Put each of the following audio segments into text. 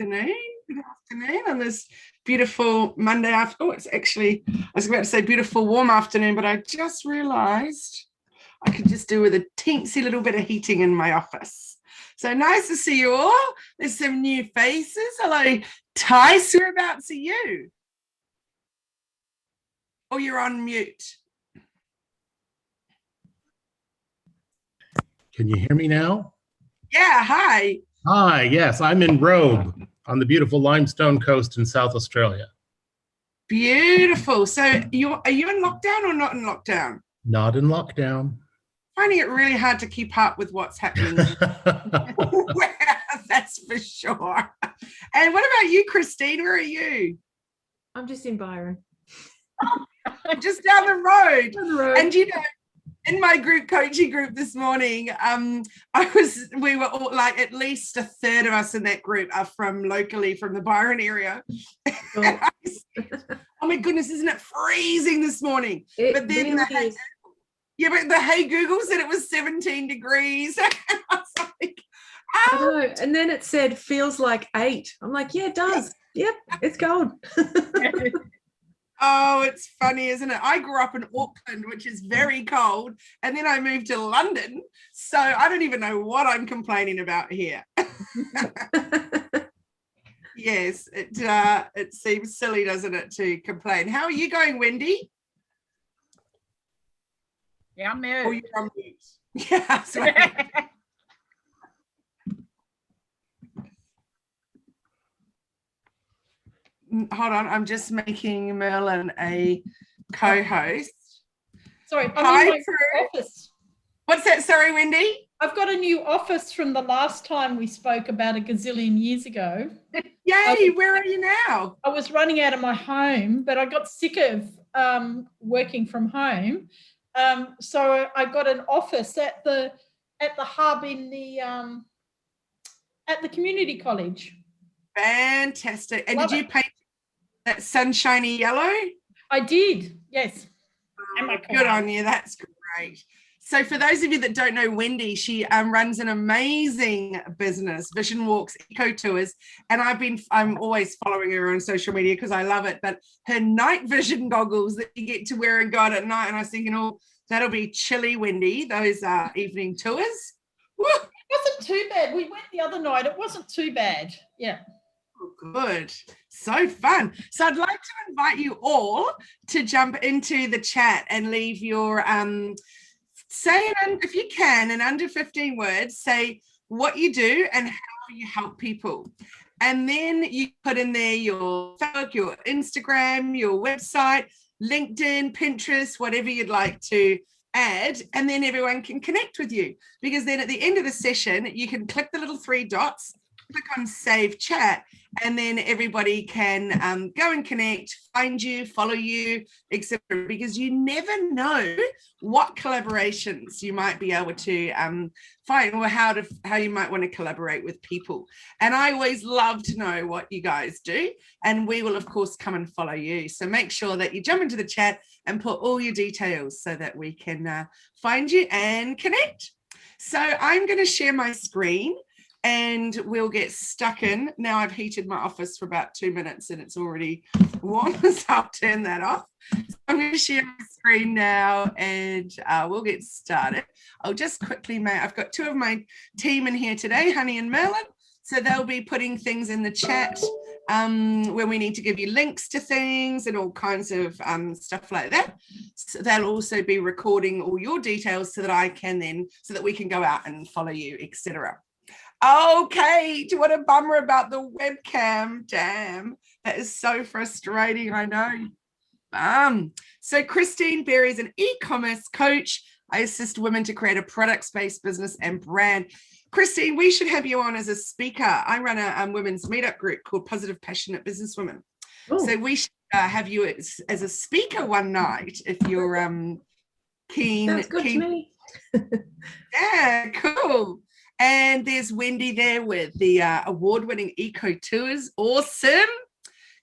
afternoon. Good afternoon on this beautiful Monday afternoon. Oh, it's actually, I was about to say beautiful warm afternoon, but I just realized I could just do with a teensy little bit of heating in my office. So nice to see you all. There's some new faces. Hello, Tice, whereabouts are you? Oh, you're on mute. Can you hear me now? Yeah, hi. Hi, yes, I'm in Robe on the beautiful limestone coast in South Australia. Beautiful. So are you in lockdown or not in lockdown? Not in lockdown. Finding it really hard to keep up with what's happening. That's for sure. And what about you, Christine? Where are you? I'm just in Byron. Just down the road. Down the road. And you know, in my coaching group this morning, we were all like at least a third of us in that group are from the Byron area. Sure. Oh my goodness, isn't it freezing this morning? But then but the Hey Google said it was 17 degrees. I was like, I know. And then it said feels like 8. I'm like, yeah, it does. Yep, it's cold. Oh, it's funny, isn't it? I grew up in Auckland, which is very cold, and then I moved to London, so I don't even know what I'm complaining about here. Yes, it seems silly, doesn't it, to complain. How are you going, Wendy? Yeah, I'm mute. Oh, you're on mute. Yeah, sorry. Hold on, I'm just making Merlin a co-host. Sorry, Hi, I'm in my Prue. office. What's that? Sorry, Wendy? I've got a new office from the last time we spoke about a gazillion years ago. Yay, where are you now? I was running out of my home, but I got sick of working from home. So I got an office at the hub in the at the community college. Fantastic. And Love did you it. paint that sunshiny yellow? I did, yes. And my Good on you. That's great. So for those of you that don't know Wendy, she runs an amazing business, Vision Walks Eco Tours, and I'm always following her on social media because I love it. But her night vision goggles that you get to wear and go out at night, and I was thinking, oh, that'll be chilly, Wendy. Those evening tours. Woo! It wasn't too bad. We went the other night. It wasn't too bad. Yeah. Good. So fun. So I'd like to invite you all to jump into the chat and leave your say, if you can, in under 15 words, say what you do and how you help people. And then you put in there your Facebook, your Instagram, your website, LinkedIn, Pinterest, whatever you'd like to add, and then everyone can connect with you. Because then at the end of the session, you can click the little 3 dots, click on Save Chat, and then everybody can go and connect, find you, follow you, etc. Because you never know what collaborations you might be able to find, or how you might want to collaborate with people. And I always love to know what you guys do, and we will of course come and follow you. So make sure that you jump into the chat and put all your details so that we can find you and connect. So I'm going to share my screen and we'll get stuck in. Now I've heated my office for about 2 minutes and it's already warm, so I'll turn that off. So I'm going to share my screen now and we'll get started. I'll just quickly, I've got 2 of my team in here today, Honey and Merlin, so they'll be putting things in the chat when we need to give you links to things and all kinds of stuff like that. So they'll also be recording all your details so that I can then, so that we can go out and follow you, etc. Okay, what a bummer about the webcam. Damn, that is so frustrating, I know. So Christine Berry is an e-commerce coach. I assist women to create a product-based business and brand. Christine, we should have you on as a speaker. I run a women's meetup group called Positive Passionate Businesswomen. Ooh. So we should have you as a speaker one night if you're keen. Sounds good to me. Yeah, cool. And there's Wendy there with the award-winning Eco Tours. Awesome.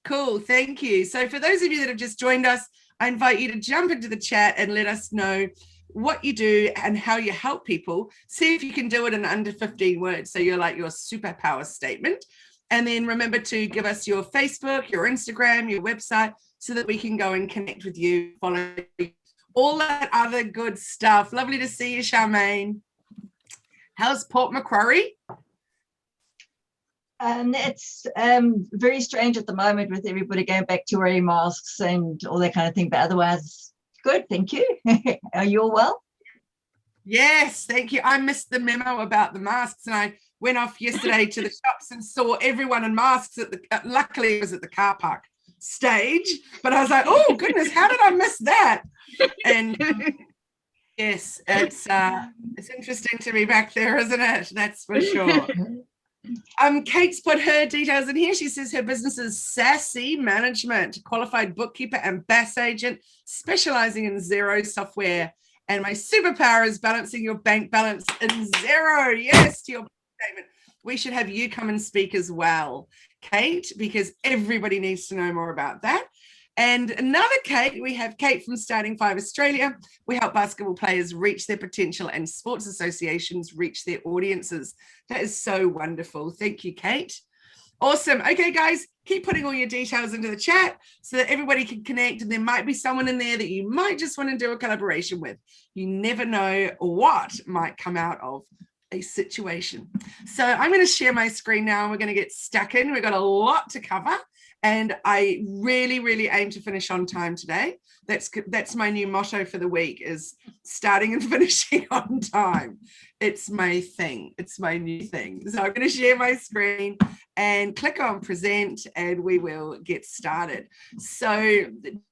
Cool. Thank you. So for those of you that have just joined us, I invite you to jump into the chat and let us know what you do and how you help people. See if you can do it in under 15 words. So you're like your superpower statement. And then remember to give us your Facebook, your Instagram, your website, so that we can go and connect with you, follow you, all that other good stuff. Lovely to see you, Charmaine. How's Port Macquarie? It's very strange at the moment with everybody going back to wearing masks and all that kind of thing, but otherwise good, thank you. Are you all well? Yes, thank you. I missed the memo about the masks, and I went off yesterday to the shops and saw everyone in masks at the, luckily it was at the car park stage, but I was like, oh goodness, how did I miss that? And yes, it's interesting to be back there, isn't it? That's for sure. Kate's put her details in here. She says her business is Sassy Management, qualified bookkeeper and BAS agent, specialising in Xero software. And my superpower is balancing your bank balance in Xero. Yes, to your statement. We should have you come and speak as well, Kate, because everybody needs to know more about that. And another Kate, we have Kate from Starting 5 Australia. We help basketball players reach their potential and sports associations reach their audiences. That is so wonderful. Thank you, Kate. Awesome. Okay, guys, keep putting all your details into the chat so that everybody can connect, and there might be someone in there that you might just want to do a collaboration with. You never know what might come out of a situation. So I'm going to share my screen now, and we're going to get stuck in. We've got a lot to cover, and I really, really aim to finish on time today. That's my new motto for the week, is starting and finishing on time. It's my thing. It's my new thing. So I'm going to share my screen and click on present, and we will get started. So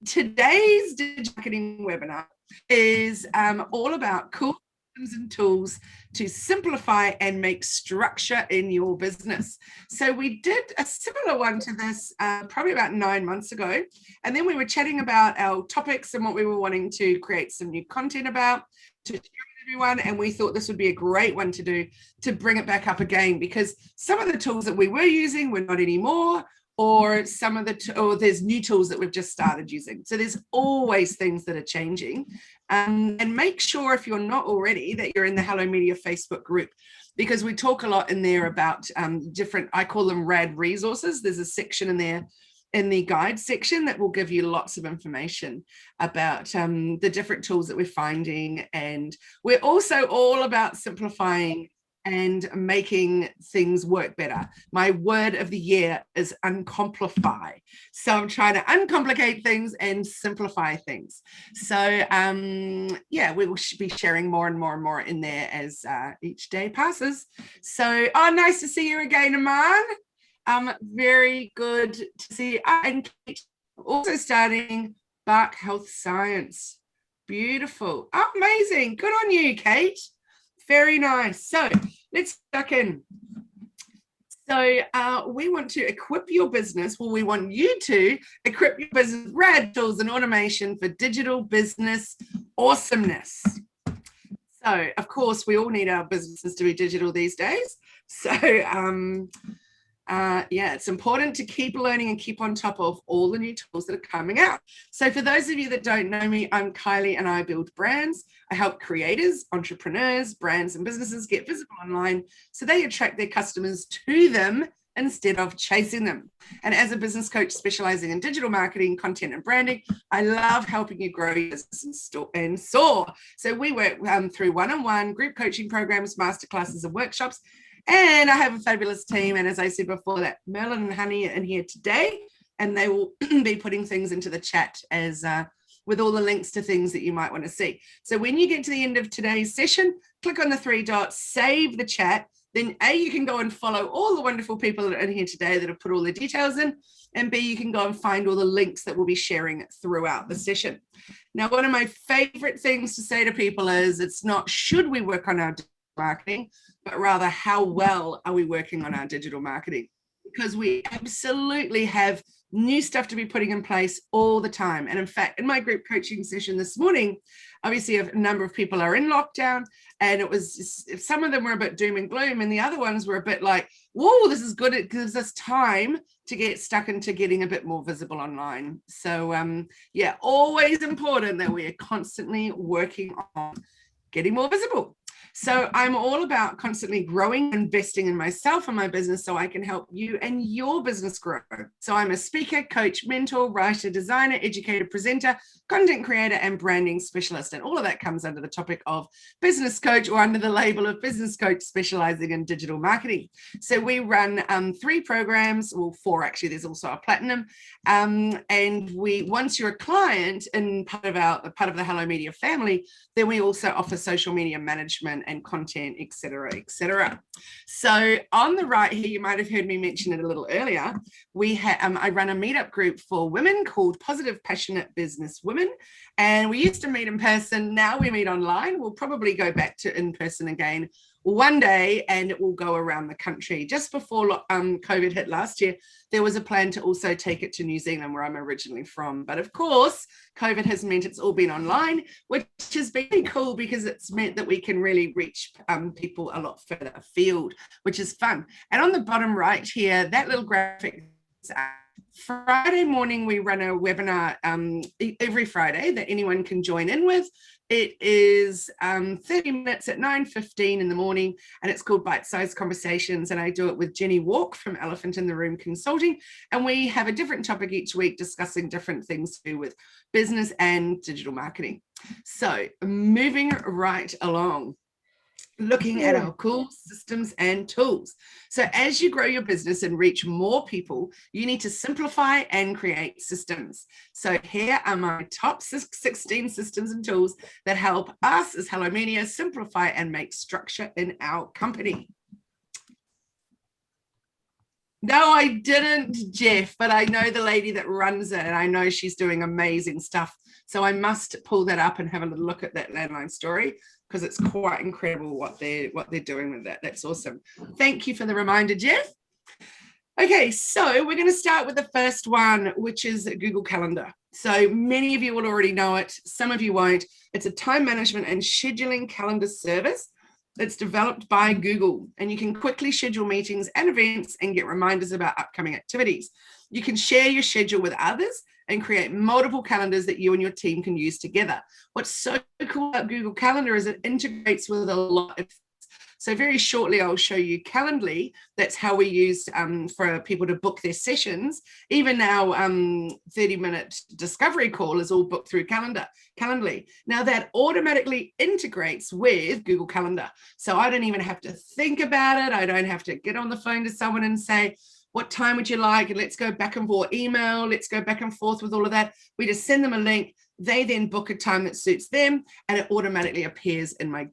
today's digital marketing webinar is all about cool and tools to simplify and make structure in your business. So we did a similar one to this probably about 9 months ago, and then we were chatting about our topics and what we were wanting to create some new content about to share with everyone, and we thought this would be a great one to do to bring it back up again, because some of the tools that we were using were not anymore, or some of the or there's new tools that we've just started using. So there's always things that are changing. And make sure, if you're not already, that you're in the Hello Media Facebook group, because we talk a lot in there about different, I call them rad resources. There's a section in there in the guide section that will give you lots of information about the different tools that we're finding. And we're also all about simplifying and making things work better. My word of the year is uncomplify. So I'm trying to uncomplicate things and simplify things. So yeah, we will be sharing more and more and more in there as each day passes. So, oh, nice to see you again, Aman. Very good to see you. And Kate, also studying Bark Health Science. Beautiful. Oh, amazing. Good on you, Kate. Very nice. So let's duck in. So we want to equip your business. Well, we want you to equip your business with rad tools and automation for digital business awesomeness. So, of course, we all need our businesses to be digital these days. So, yeah, it's important to keep learning and keep on top of all the new tools that are coming out. So for those of you that don't know me, I'm Kylie and I build brands. I help creators, entrepreneurs, brands and businesses get visible online so they attract their customers to them instead of chasing them. And as a business coach specializing in digital marketing, content and branding, I love helping you grow your business and soar. So we work through one-on-one group coaching programs, masterclasses and workshops. And I have a fabulous team. And as I said before, that Merlin and Honey are in here today, and they will be putting things into the chat as with all the links to things that you might want to see. So when you get to the end of today's session, click on the 3 dots, save the chat. Then A, you can go and follow all the wonderful people that are in here today that have put all the details in. And B, you can go and find all the links that we'll be sharing throughout the session. Now, one of my favorite things to say to people is, it's not should we work on our marketing, but rather how well are we working on our digital marketing? Because we absolutely have new stuff to be putting in place all the time. And in fact, in my group coaching session this morning, obviously a number of people are in lockdown, and it was just, some of them were a bit doom and gloom, and the other ones were a bit like, whoa, this is good. It gives us time to get stuck into getting a bit more visible online. So yeah, always important that we are constantly working on getting more visible. So I'm all about constantly growing, investing in myself and my business so I can help you and your business grow. So I'm a speaker, coach, mentor, writer, designer, educator, presenter, content creator, and branding specialist. And all of that comes under the topic of business coach, or under the label of business coach specializing in digital marketing. So we run 3 programs, well, 4 actually, there's also a platinum. And once you're a client and part of the Hello Media family, then we also offer social media management and content, etc., etc. So on the right here, you might have heard me mention it a little earlier. I run a meetup group for women called Positive Passionate Business Women, and we used to meet in person. Now we meet online. We'll probably go back to in person again one day, and it will go around the country. Just before COVID hit last year, there was a plan to also take it to New Zealand, where I'm originally from. But of course, COVID has meant it's all been online, which has been cool because it's meant that we can really reach people a lot further afield, which is fun. And on the bottom right here, that little graphic, Friday morning, we run a webinar every Friday that anyone can join in with. It is 30 minutes at 9:15 in the morning, and it's called Bite-Sized Conversations. And I do it with Jenny Walk from Elephant in the Room Consulting. And we have a different topic each week discussing different things to do with business and digital marketing. So moving right along, looking at our cool systems and tools. So as you grow your business and reach more people, you need to simplify and create systems. So here are my top 16 systems and tools that help us as Hello Media simplify and make structure in our company. No, I didn't, Jeff, but I know the lady that runs it, and I know she's doing amazing stuff. So I must pull that up and have a little look at that landline story, because it's quite incredible what they're doing with that. That's awesome. Thank you for the reminder, Jeff. Okay, so we're going to start with the first one, which is Google Calendar. So many of you will already know it. Some of you won't. It's a time management and scheduling calendar service. It's developed by Google, and you can quickly schedule meetings and events and get reminders about upcoming activities. You can share your schedule with others and create multiple calendars that you and your team can use together. What's so cool about Google Calendar is it integrates with a lot of. So very shortly, I'll show you Calendly. That's how we use for people to book their sessions. Even our 30-minute discovery call is all booked through Calendly. Now that automatically integrates with Google Calendar. So I don't even have to think about it. I don't have to get on the phone to someone and say, what time would you like? And let's go back and forth, email, let's go back and forth with all of that. We just send them a link. They then book a time that suits them, and it automatically appears in my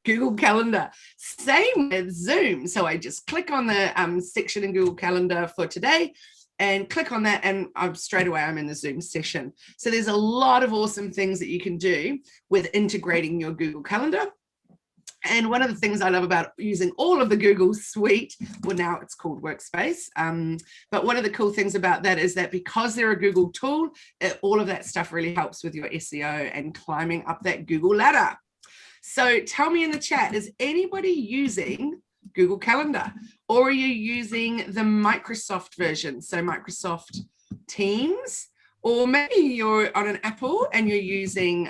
Google Calendar. Same with Zoom. So I just click on the section in Google Calendar for today and click on that, and straight away I'm in the Zoom session. So there's a lot of awesome things that you can do with integrating your Google Calendar. And one of the things I love about using all of the Google suite, well, now it's called Workspace, but one of the cool things about that is that because they're a Google tool, all of that stuff really helps with your SEO and climbing up that Google ladder. So tell me in the chat, is anybody using Google Calendar, or are you using the Microsoft version? So Microsoft Teams, or maybe you're on an Apple and you're using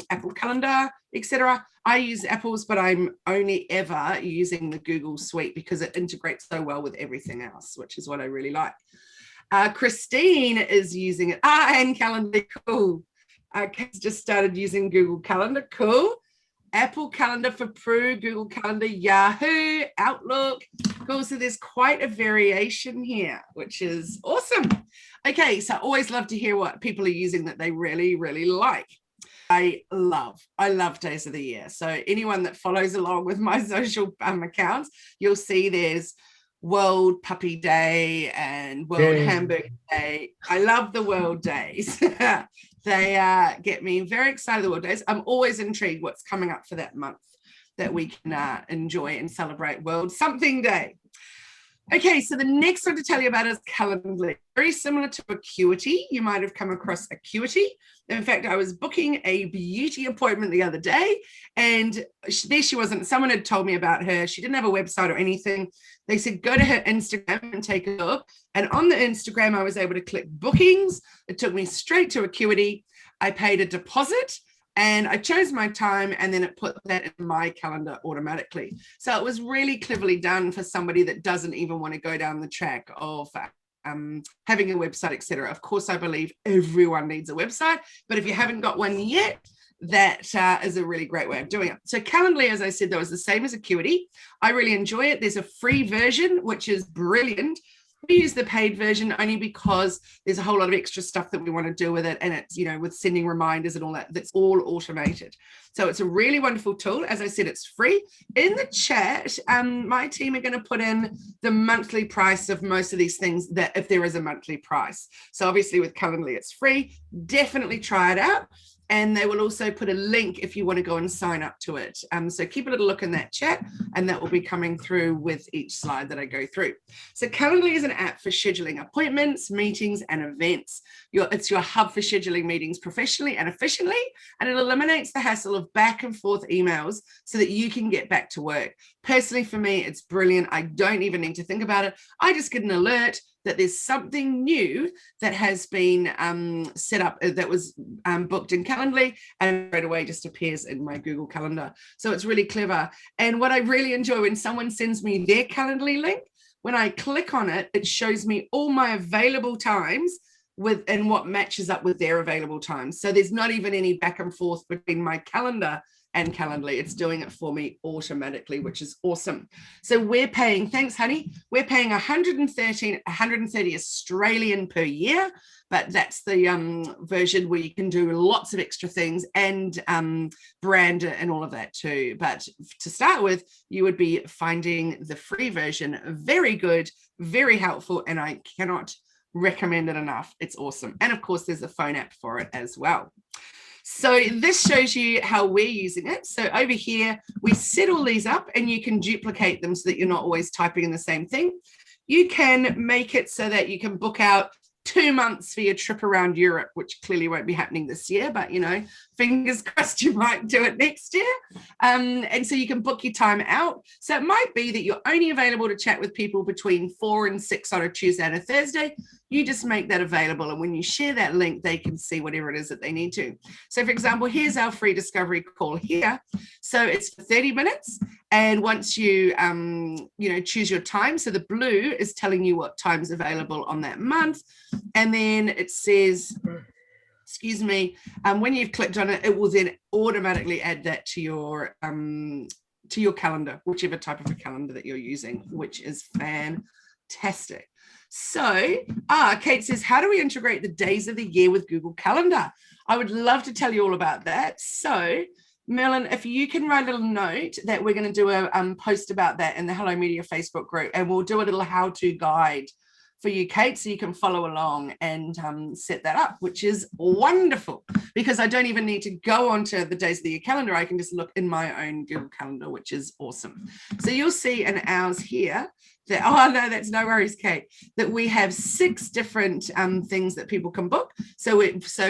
Apple Calendar, etc. I use Apple's, but I'm only ever using the Google suite because it integrates so well with everything else, which is what I really like. Christine is using it. And Calendar, cool. Kat's just started using Google Calendar, cool. Apple Calendar for Pro, Google Calendar, Yahoo, Outlook. Cool, so there's quite a variation here, which is awesome. Okay, so I always love to hear what people are using that they really, really like. I love days of the year. So anyone that follows along with my social accounts, you'll see there's World Puppy Day and World Hamburger Day. I love the World Days. They get me very excited, the World Days. I'm always intrigued what's coming up for that month that we can enjoy and celebrate World Something Day. Okay, so the next one to tell you about is Calendly. Very similar to Acuity. You might have come across Acuity. In fact, I was booking a beauty appointment the other day, and there she wasn't. Someone had told me about her. She didn't have a website or anything. They said, go to her Instagram and take a look. And on the Instagram, I was able to click bookings. It took me straight to Acuity. I paid a deposit. And I chose my time, and then it put that in my calendar automatically. So it was really cleverly done for somebody that doesn't even want to go down the track of having a website, etc. Of course, I believe everyone needs a website, but if you haven't got one yet, that is a really great way of doing it. So Calendly, as I said, though, is the same as Acuity. I really enjoy it. There's a free version, which is brilliant. We use the paid version only because there's a whole lot of extra stuff that we want to do with it. And it's, you know, with sending reminders and all that, that's all automated. So it's a really wonderful tool. As I said, it's free. In the chat, my team are going to put in the monthly price of most of these things, that if there is a monthly price. So obviously with Calendly, it's free. Definitely try it out. And they will also put a link if you want to go and sign up to it. So keep a little look in that chat, and that will be coming through with each slide that I go through. So Calendly is an app for scheduling appointments, meetings, and events. It's your hub for scheduling meetings professionally and efficiently, and it eliminates the hassle of back and forth emails so that you can get back to work. Personally, for me, it's brilliant. I don't even need to think about it. I just get an alert that there's something new that has been set up, that was booked in Calendly, and right away just appears in my Google Calendar. So it's really clever. And what I really enjoy, when someone sends me their Calendly link, when I click on it, it shows me all my available times and what matches up with their available times. So there's not even any back and forth between my calendar and Calendly. It's doing it for me automatically, which is awesome. So we're paying, thanks honey, we're paying 130 Australian per year, but that's the version where you can do lots of extra things and brand it and all of that too. But to start with, you would be finding the free version very good, very helpful, and I cannot recommend it enough. It's awesome. And of course, there's a phone app for it as well. So this shows you how we're using it. So over here, we set all these up, and you can duplicate them so that you're not always typing in the same thing. You can make it so that you can book out 2 months for your trip around Europe, which clearly won't be happening this year, but, you know, fingers crossed you might do it next year. And so you can book your time out. So it might be that you're only available to chat with people between 4 and 6 on a Tuesday and a Thursday. You just make that available. And when you share that link, they can see whatever it is that they need to. So for example, here's our free discovery call here. So it's for 30 minutes. And once you, choose your time, so the blue is telling you what time's available on that month. And then it says, excuse me, when you've clicked on it, it will then automatically add that to your calendar, whichever type of a calendar that you're using, which is fantastic. So, Kate says, how do we integrate the days of the year with Google Calendar? I would love to tell you all about that. So, Merlin, if you can write a little note that we're going to do a post about that in the Hello Media Facebook group, and we'll do a little how-to guide for you, Kate, so you can follow along and set that up, which is wonderful, because I don't even need to go onto the days of the year calendar. I can just look in my own Google Calendar, which is awesome. So you'll see in ours here that, oh no, that's no worries, Kate, that we have 6 different things that people can book. So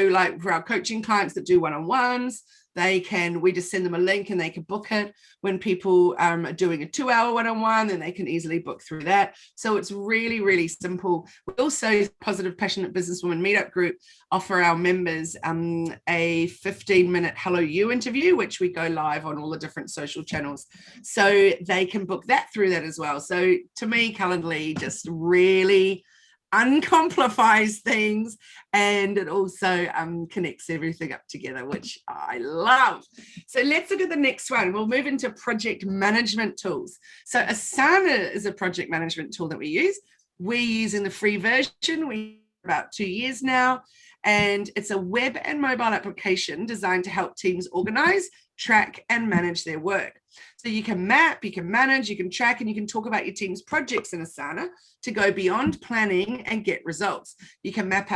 like for our coaching clients that do one-on-ones, we just send them a link and they can book it. When people are doing a 2-hour one-on-one, then they can easily book through that. So it's really, really simple. We also, Positive Passionate Businesswoman Meetup Group, offer our members a 15-minute Hello You interview, which we go live on all the different social channels. So they can book that through that as well. So to me, Calendly just really uncomplifies things, and it also connects everything up together, which I love. So let's look at the next one. We'll move into project management tools. So Asana is a project management tool that we use. We're using the free version. We about 2 years now, and it's a web and mobile application designed to help teams organize, track, and manage their work. So you can map, you can manage, you can track, and you can talk about your team's projects in Asana to go beyond planning and get results. You can map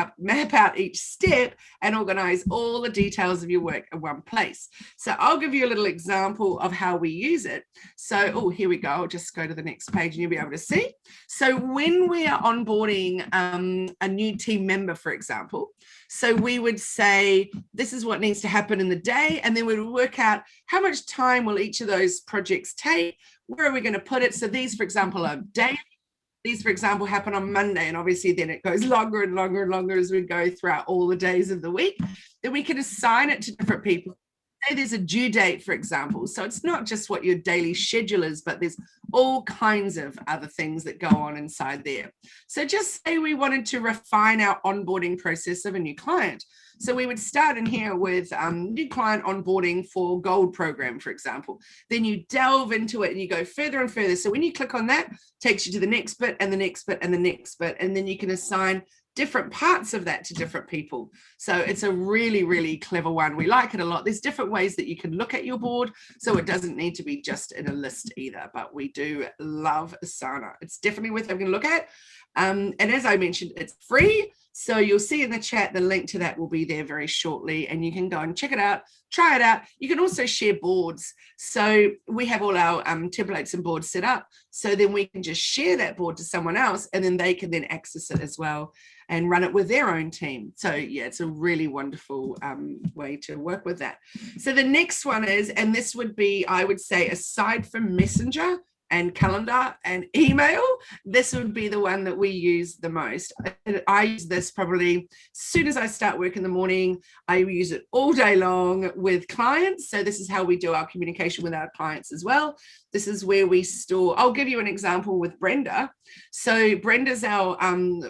out each step and organize all the details of your work in one place. So I'll give you a little example of how we use it. So, here we go. I'll just go to the next page and you'll be able to see. So when we are onboarding a new team member, for example, so we would say, this is what needs to happen in the day. And then we would work out how much time will each of those projects take? Where are we going to put it? So these, for example, are daily. These, for example, happen on Monday. And obviously then it goes longer and longer and longer as we go throughout all the days of the week. Then we can assign it to different people. say there's a due date, for example. So it's not just what your daily schedule is, but there's all kinds of other things that go on inside there. So just say we wanted to refine our onboarding process of a new client. So we would start in here with new client onboarding for gold program, for example. Then you delve into it and you go further and further. So when you click on that, it takes you to the next bit and the next bit and the next bit. And then you can assign different parts of that to different people. So it's a really, really clever one. We like it a lot. There's different ways that you can look at your board. So it doesn't need to be just in a list either, but we do love Asana. It's definitely worth having a look at. And as I mentioned, it's free. So you'll see in the chat, the link to that will be there very shortly, and you can go and check it out, try it out. You can also share boards. So we have all our templates and boards set up. So then we can just share that board to someone else, and then they can then access it as well and run it with their own team. So yeah, it's a really wonderful way to work with that. So the next one is, and this would be, I would say, aside from Messenger and calendar and email, this would be the one that we use the most. I use this probably as soon as I start work in the morning. I use it all day long with clients. So this is how we do our communication with our clients as well. This is where we store. I'll give you an example with Brenda. So Brenda's our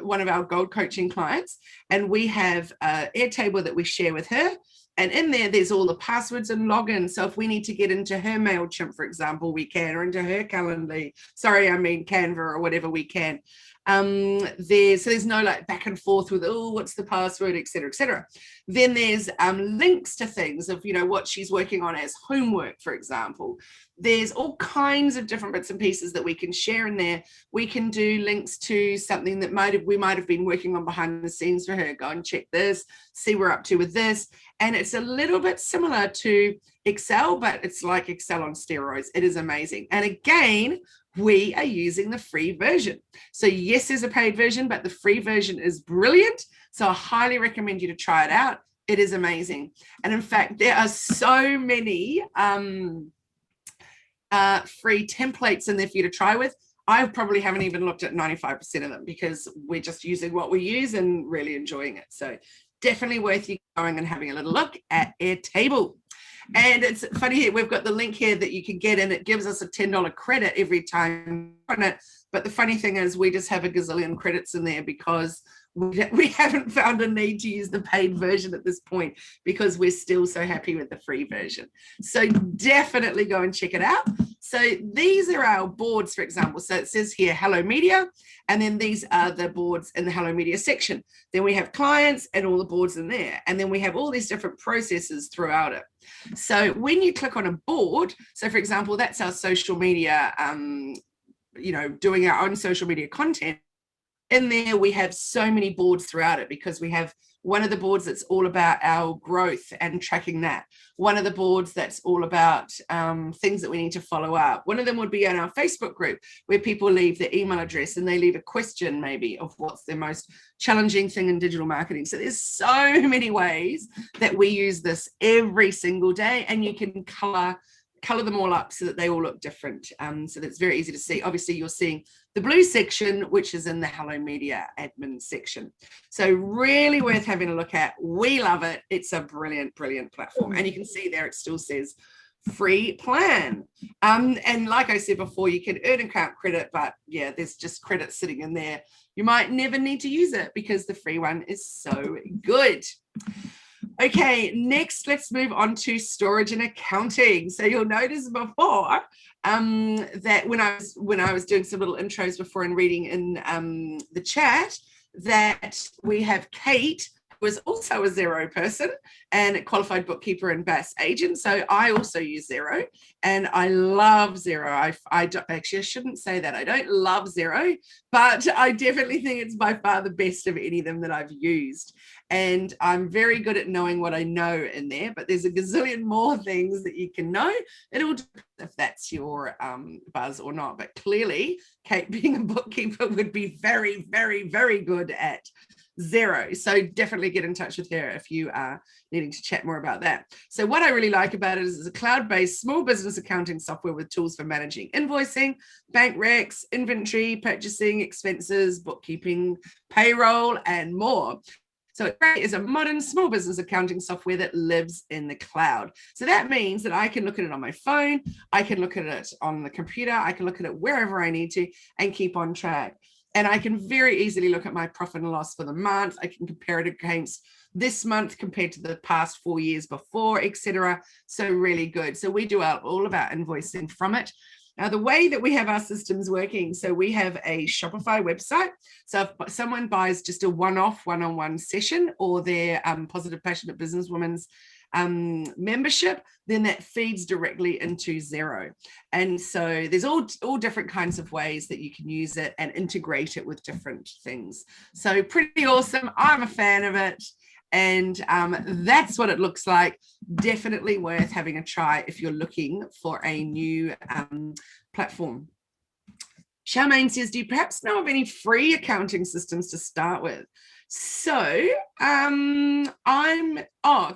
one of our gold coaching clients, and we have an Airtable that we share with her. And in there, there's all the passwords and logins. So if we need to get into her MailChimp, for example, we can, or into her Calendly, Canva or whatever we can. So there's no like back and forth with, oh, what's the password, et cetera, et cetera. Then there's links to things of, you know, what she's working on as homework, for example. There's all kinds of different bits and pieces that we can share in there. We can do links to something that we might have been working on behind the scenes for her. Go and check this, see what we're up to with this. And it's a little bit similar to Excel, but it's like Excel on steroids. It is amazing. And again, we are using the free version. So yes, there's a paid version, but the free version is brilliant. So I highly recommend you to try it out. It is amazing. And in fact, there are so many free templates in there for you to try with. I probably haven't even looked at 95% of them because we're just using what we use and really enjoying it. So definitely worth you going and having a little look at Airtable. And it's funny here, we've got the link here that you can get, and it gives us a $10 credit every time on it. But the funny thing is we just have a gazillion credits in there because we haven't found a need to use the paid version at this point because we're still so happy with the free version. So definitely go and check it out. So these are our boards, for example. So it says here, Hello Media, and then these are the boards in the Hello Media section. Then we have clients and all the boards in there. And then we have all these different processes throughout it. So when you click on a board, so for example, that's our social media, doing our own social media content. In there, we have so many boards throughout it because we have one of the boards that's all about our growth and tracking that. One of the boards that's all about things that we need to follow up. One of them would be on our Facebook group where people leave their email address and they leave a question maybe of what's their most challenging thing in digital marketing. So there's so many ways that we use this every single day, and you can color them all up so that they all look different. So that's very easy to see. Obviously, you're seeing the blue section, which is in the Hello Media admin section. So really worth having a look at. We love it. It's a brilliant, brilliant platform. And you can see there, it still says free plan. And like I said before, you can earn account credit, but yeah, there's just credit sitting in there. You might never need to use it because the free one is so good. Okay, next, let's move on to storage and accounting. So you'll notice before that when I was doing some little intros before and reading in the chat, that we have Kate, who is also a Xero person and a qualified bookkeeper and BAS agent. So I also use Xero, and I love Xero. I shouldn't say that. I don't love Xero, but I definitely think it's by far the best of any of them that I've used. And I'm very good at knowing what I know in there, but there's a gazillion more things that you can know. It'll depend if that's your buzz or not. But clearly, Kate, being a bookkeeper, would be very, very, very good at Xero. So definitely get in touch with her if you are needing to chat more about that. So what I really like about it is it's a cloud-based small business accounting software with tools for managing invoicing, bank recs, inventory, purchasing, expenses, bookkeeping, payroll, and more. So it is a modern small business accounting software that lives in the cloud. So that means that I can look at it on my phone, I can look at it on the computer, I can look at it wherever I need to and keep on track. And I can very easily look at my profit and loss for the month. I can compare it against this month compared to the past 4 years before, etc. So really good. So we do all of our invoicing from it. Now, the way that we have our systems working, so we have a Shopify website. So if someone buys just a one-off, one-on-one session or their Positive Passionate Businesswoman's membership, then that feeds directly into Xero. And so there's all different kinds of ways that you can use it and integrate it with different things. So pretty awesome. I'm a fan of it. And that's what it looks like. Definitely worth having a try if you're looking for a new platform. Charmaine says, do you perhaps know of any free accounting systems to start with? So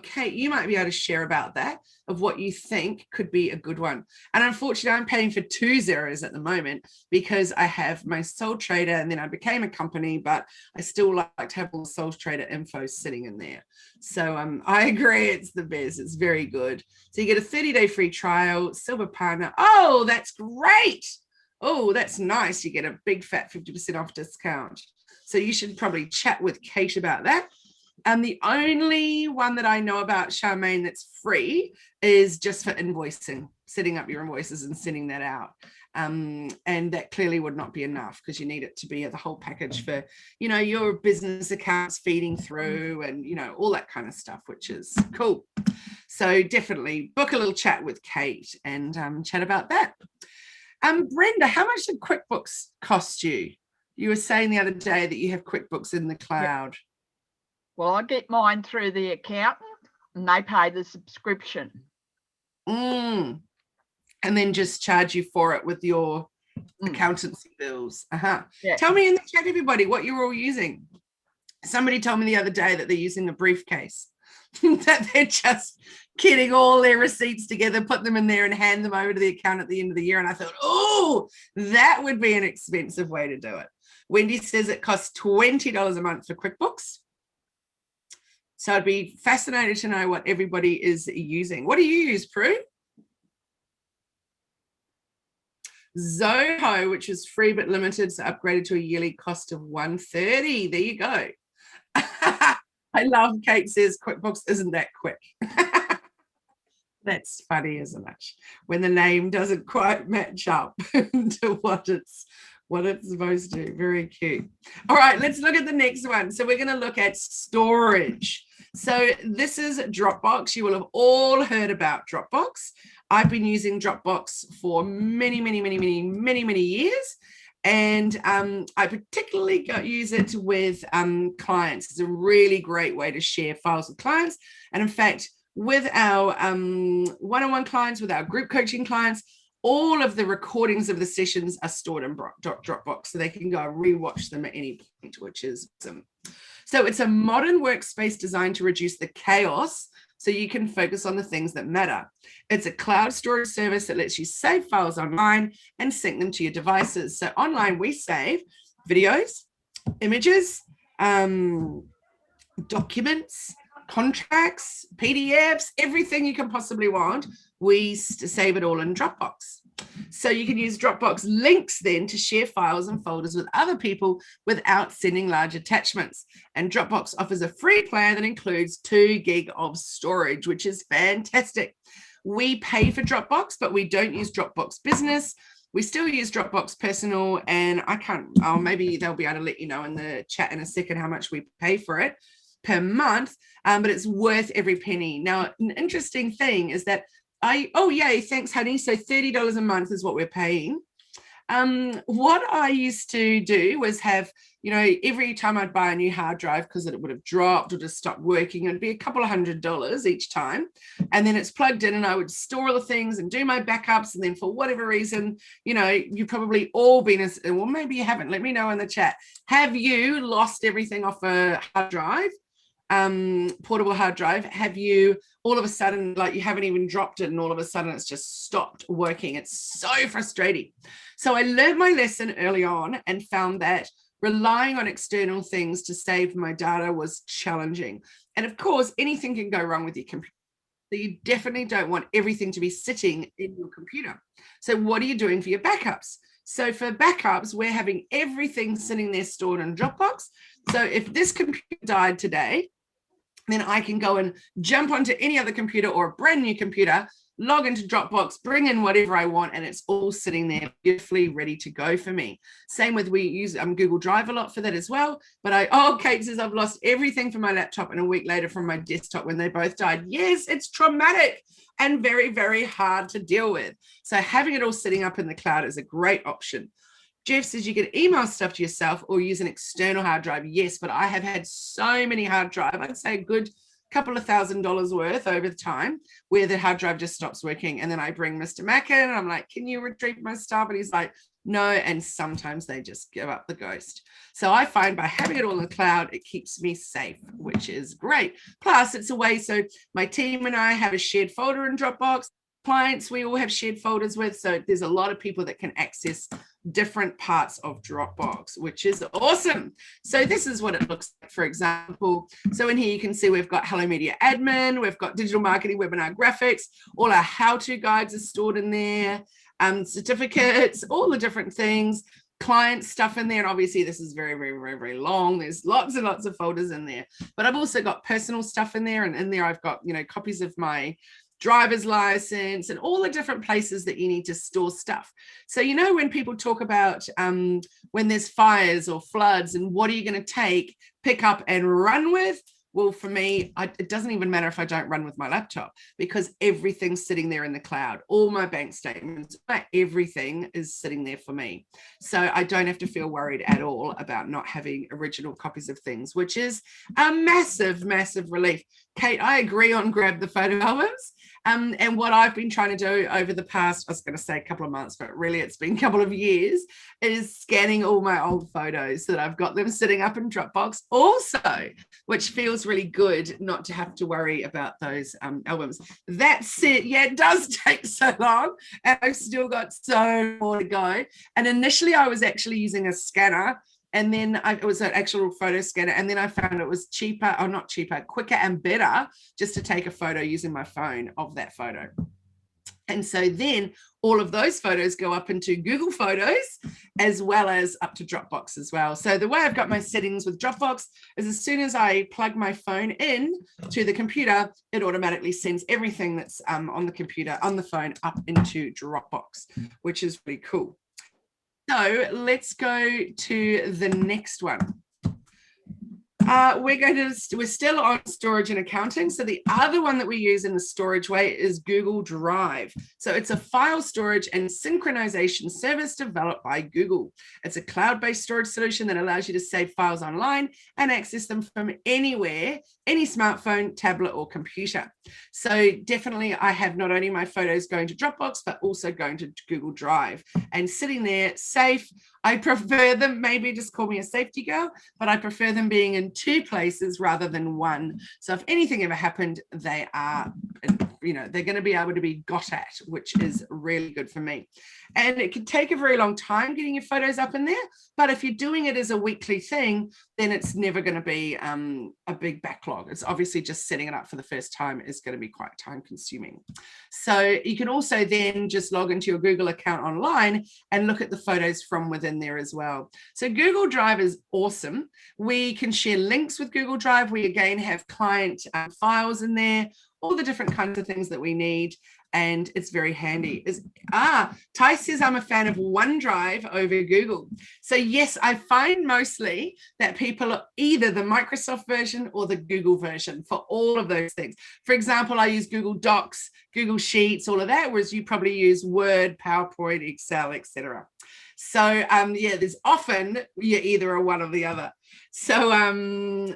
Kate, you might be able to share about that, of what you think could be a good one. And unfortunately, I'm paying for 2 Xeros at the moment because I have my sole trader and then I became a company, but I still like to have all the sole trader info sitting in there. So I agree, it's the best. It's very good. So you get a 30-day free trial, silver partner. Oh, that's great. Oh, that's nice. You get a big fat 50% off discount. So you should probably chat with Kate about that. And the only one that I know about, Charmaine, that's free is just for invoicing, setting up your invoices and sending that out. And that clearly would not be enough because you need it to be the whole package for, your business accounts feeding through and, all that kind of stuff, which is cool. So definitely book a little chat with Kate and chat about that. Brenda, how much did QuickBooks cost you? You were saying the other day that you have QuickBooks in the cloud. Well, I get mine through the accountant and they pay the subscription. And then just charge you for it with your accountancy bills. Yeah. Tell me in the chat, everybody, what you're all using. Somebody told me the other day that they're using a briefcase, that they're just getting all their receipts together, put them in there and hand them over to the account at the end of the year. And I thought, oh, that would be an expensive way to do it. Wendy says it costs $20 a month for QuickBooks. So I'd be fascinated to know what everybody is using. What do you use, Prue? Zoho, which is free but limited, so upgraded to a yearly cost of $130. There you go. I love Kate says QuickBooks isn't that quick. That's funny, isn't it? When the name doesn't quite match up to what it's supposed to. Very cute. All right, let's look at the next one. So we're going to look at storage. So this is Dropbox. You will have all heard about Dropbox. I've been using Dropbox for many years. And I particularly use it with clients. It's a really great way to share files with clients. And in fact, with our one-on-one clients, with our group coaching clients, all of the recordings of the sessions are stored in Dropbox, so they can go and rewatch them at any point, which is awesome. So it's a modern workspace designed to reduce the chaos so you can focus on the things that matter. It's a cloud storage service that lets you save files online and sync them to your devices. So online, we save videos, images, documents, contracts, PDFs, everything you can possibly want. We save it all in Dropbox. So you can use Dropbox links then to share files and folders with other people without sending large attachments. And Dropbox offers a free plan that includes 2 gig of storage, which is fantastic. We pay for Dropbox, but we don't use Dropbox Business. We still use Dropbox Personal, and maybe they'll be able to let you know in the chat in a second how much we pay for it per month, but it's worth every penny. Now, an interesting thing is that yay, thanks, honey. So $30 a month is what we're paying. What I used to do was have, every time I'd buy a new hard drive, because it would have dropped or just stopped working, it'd be a couple of $100 each time. And then it's plugged in and I would store all the things and do my backups. And then for whatever reason, you've probably all been, well, maybe you haven't. Let me know in the chat. Have you lost everything off a hard drive? Portable hard drive? Have you all of a sudden, like, you haven't even dropped it and all of a sudden it's just stopped working? It's so frustrating. So I learned my lesson early on and found that relying on external things to save my data was challenging. And of course, anything can go wrong with your computer. So you definitely don't want everything to be sitting in your computer. So what are you doing for your backups? So for backups, we're having everything sitting there stored in Dropbox. So if this computer died today, then I can go and jump onto any other computer or a brand new computer, log into Dropbox, bring in whatever I want, and it's all sitting there beautifully ready to go for me. Same with, we use Google Drive a lot for that as well. But Kate says I've lost everything from my laptop and a week later from my desktop when they both died. Yes, it's traumatic and very, very hard to deal with. So having it all sitting up in the cloud is a great option. Jeff says you can email stuff to yourself or use an external hard drive. Yes, but I have had so many hard drives, I'd say a good couple of $1,000s worth over the time, where the hard drive just stops working. And then I bring Mr. Mac in and I'm like, can you retrieve my stuff? And he's like, no. And sometimes they just give up the ghost. So I find by having it all in the cloud, it keeps me safe, which is great. Plus it's a way, so my team and I have a shared folder in Dropbox. Clients we all have shared folders with, so there's a lot of people that can access different parts of Dropbox, which is awesome. So this is what it looks like, for example. So in here you can see we've got Hello Media Admin, we've got digital marketing, webinar graphics, all our how-to guides are stored in there, certificates, all the different things, client stuff in there. And obviously this is very, very, very, very long. There's lots and lots of folders in there, but I've also got personal stuff in there, and in there I've got, copies of my driver's license and all the different places that you need to store stuff. So, when people talk about when there's fires or floods and what are you going to take, pick up and run with? Well, for me, it doesn't even matter if I don't run with my laptop, because everything's sitting there in the cloud. All my bank statements, everything is sitting there for me. So I don't have to feel worried at all about not having original copies of things, which is a massive, massive relief. Kate, I agree on grab the photo albums. And what I've been trying to do over the past, I was going to say a couple of months, but really it's been a couple of years, is scanning all my old photos so that I've got them sitting up in Dropbox also, which feels really good not to have to worry about those albums. That's it. Yeah, it does take so long, and I've still got so more to go. And initially I was actually using a scanner, and then it was an actual photo scanner, and then I found it was cheaper, or not cheaper, quicker and better just to take a photo using my phone of that photo. And so then all of those photos go up into Google Photos as well as up to Dropbox as well. So the way I've got my settings with Dropbox is as soon as I plug my phone in to the computer, it automatically sends everything that's on the computer, on the phone, up into Dropbox, which is really cool. So let's go to the next one. We're still on storage and accounting. So the other one that we use in the storage way is Google Drive. So it's a file storage and synchronization service developed by Google. It's a cloud-based storage solution that allows you to save files online and access them from anywhere, any smartphone, tablet, or computer. So definitely I have not only my photos going to Dropbox, but also going to Google Drive and sitting there safe. I prefer them, maybe just call me a safety girl, but I prefer them being in 2 places rather than 1. So if anything ever happened, they are, they're going to be able to be got at, which is really good for me. And it can take a very long time getting your photos up in there, but if you're doing it as a weekly thing, then it's never going to be a big backlog. It's obviously just setting it up for the first time is going to be quite time consuming. So you can also then just log into your Google account online and look at the photos from within there as well. So Google Drive is awesome. We can share links with Google Drive. We again have client files in there, all the different kinds of things that we need, and it's very handy. Ty says I'm a fan of OneDrive over Google. So yes, I find mostly that people are either the Microsoft version or the Google version for all of those things. For example, I use Google Docs, Google Sheets, all of that, whereas you probably use Word, PowerPoint, Excel, etc. So yeah, there's often you're either a one or the other. So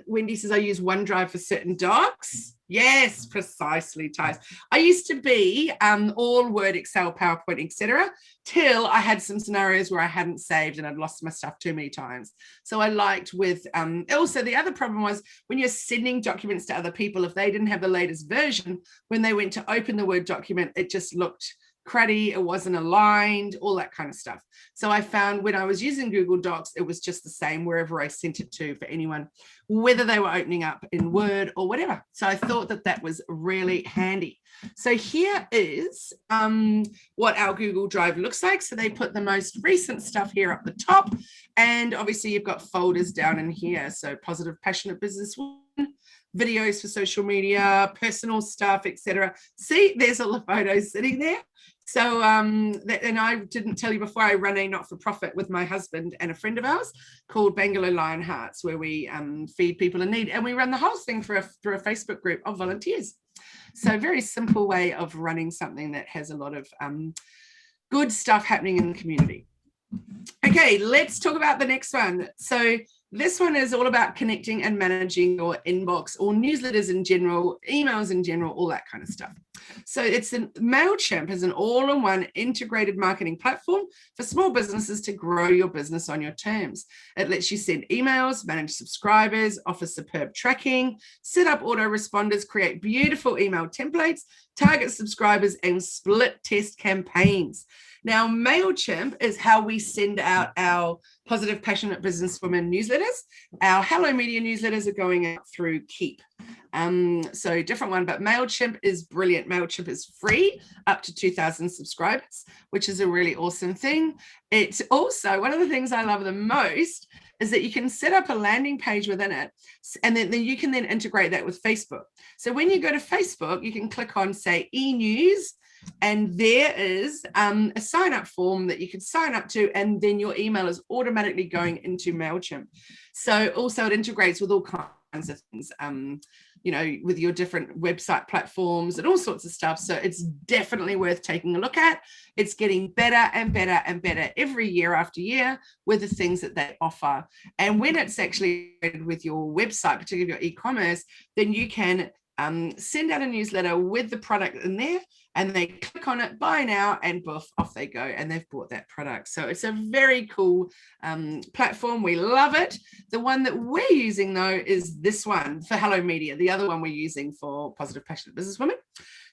Wendy says I use OneDrive for certain docs. Yes, precisely, Thais. I used to be all Word, Excel, PowerPoint, etc. till I had some scenarios where I hadn't saved and I'd lost my stuff too many times. So I liked with, also the other problem was when you're sending documents to other people, if they didn't have the latest version, when they went to open the Word document, it just looked cruddy, it wasn't aligned, all that kind of stuff. So I found when I was using Google Docs, it was just the same wherever I sent it to for anyone, whether they were opening up in Word or whatever. So I thought that that was really handy. So here is what our Google Drive looks like. So they put the most recent stuff here up the top. And obviously you've got folders down in here. So positive, passionate business, videos for social media, personal stuff, etc. See, there's all the photos sitting there. So, and I didn't tell you before, I run a not-for-profit with my husband and a friend of ours called Bangalore Lion Hearts, where we feed people in need, and we run the whole thing through a Facebook group of volunteers. So very simple way of running something that has a lot of good stuff happening in the community. Okay, let's talk about the next one. So this one is all about connecting and managing your inbox or newsletters in general, emails in general, all that kind of stuff. So MailChimp is an all-in-one integrated marketing platform for small businesses to grow your business on your terms. It lets you send emails, manage subscribers, offer superb tracking, set up autoresponders, create beautiful email templates, target subscribers, and split test campaigns. Now, MailChimp is how we send out our positive, passionate businesswomen newsletters. Our Hello Media newsletters are going out through Keep. So different one, but MailChimp is brilliant. MailChimp is free up to 2,000 subscribers, which is a really awesome thing. It's also one of the things I love the most is that you can set up a landing page within it, and then you can then integrate that with Facebook. So when you go to Facebook, you can click on, say, e-news, and there is a sign-up form that you can sign up to, and then your email is automatically going into MailChimp. So also it integrates with all kinds of things, you know, with your different website platforms and all sorts of stuff. So it's definitely worth taking a look at. It's getting better and better and better every year after year with the things that they offer. And when it's actually with your website, particularly your e-commerce, then you can send out a newsletter with the product in there, and they click on it, buy now, and boof, off they go, and they've bought that product. So it's a very cool platform. We love it. The one that we're using, though, is this one for Hello Media. The other one we're using for Positive Passionate Businesswomen.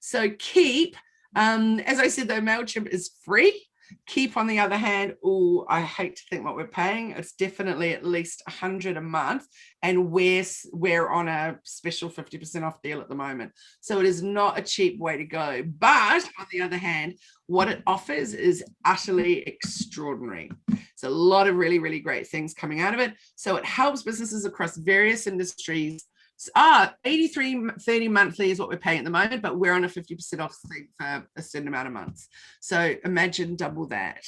So Keep, as I said, though, MailChimp is free. Keep, on the other hand, oh, I hate to think what we're paying. It's definitely at least $100 a month, and we're on a special 50% off deal at the moment. So it is not a cheap way to go. But on the other hand, what it offers is utterly extraordinary. It's a lot of really, really great things coming out of it. So it helps businesses across various industries. $83.30 monthly is what we're paying at the moment, but we're on a 50% off thing for a certain amount of months. So imagine double that.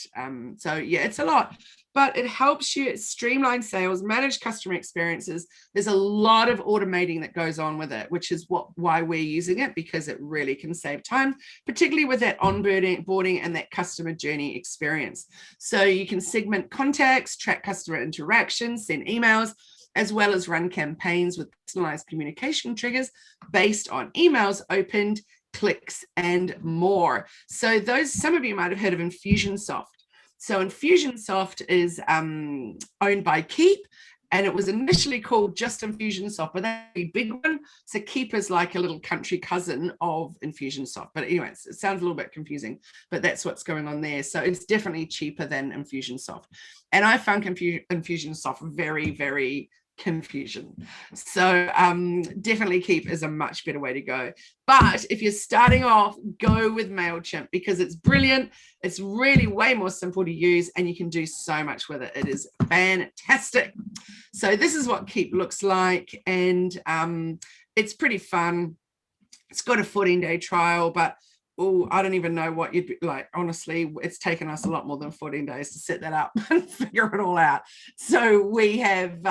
So yeah, it's a lot, but it helps you streamline sales, manage customer experiences. There's a lot of automating that goes on with it, which is why we're using it, because it really can save time, particularly with that onboarding and that customer journey experience. So you can segment contacts, track customer interactions, send emails, as well as run campaigns with personalized communication triggers based on emails opened, clicks, and more. So some of you might have heard of Infusionsoft. So Infusionsoft is owned by Keep, and it was initially called just Infusionsoft, but that's a big one. So Keep is like a little country cousin of Infusionsoft. But anyways, it sounds a little bit confusing, but that's what's going on there. So it's definitely cheaper than Infusionsoft. And I found Infusionsoft very, very confusion. So definitely Keep is a much better way to go. But if you're starting off, go with MailChimp, because it's brilliant. It's really way more simple to use, and you can do so much with it. It is fantastic. So this is what Keep looks like, and it's pretty fun. It's got a 14-day trial, but oh, I don't even know what you'd be like. Honestly, it's taken us a lot more than 14 days to set that up and figure it all out. So we have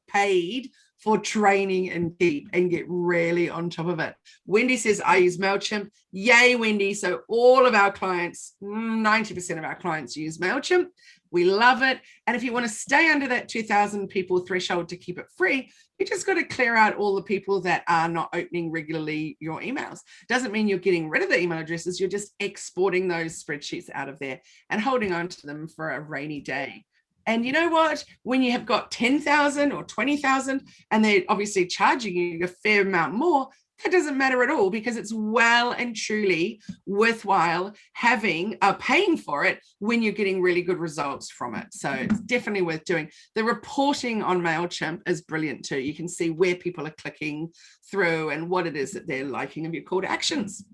paid for training and Keep and get really on top of it. Wendy says, I use MailChimp. Yay, Wendy. So all of our clients, 90% of our clients use MailChimp. We love it. And if you want to stay under that 2,000 people threshold to keep it free, you just got to clear out all the people that are not opening regularly your emails. Doesn't mean you're getting rid of the email addresses. You're just exporting those spreadsheets out of there and holding on to them for a rainy day. And you know what? When you have got 10,000 or 20,000 and they're obviously charging you a fair amount more, that doesn't matter at all, because it's well and truly worthwhile paying for it when you're getting really good results from it. So it's definitely worth doing. The reporting on MailChimp is brilliant too. You can see where people are clicking through and what it is that they're liking of your call to actions.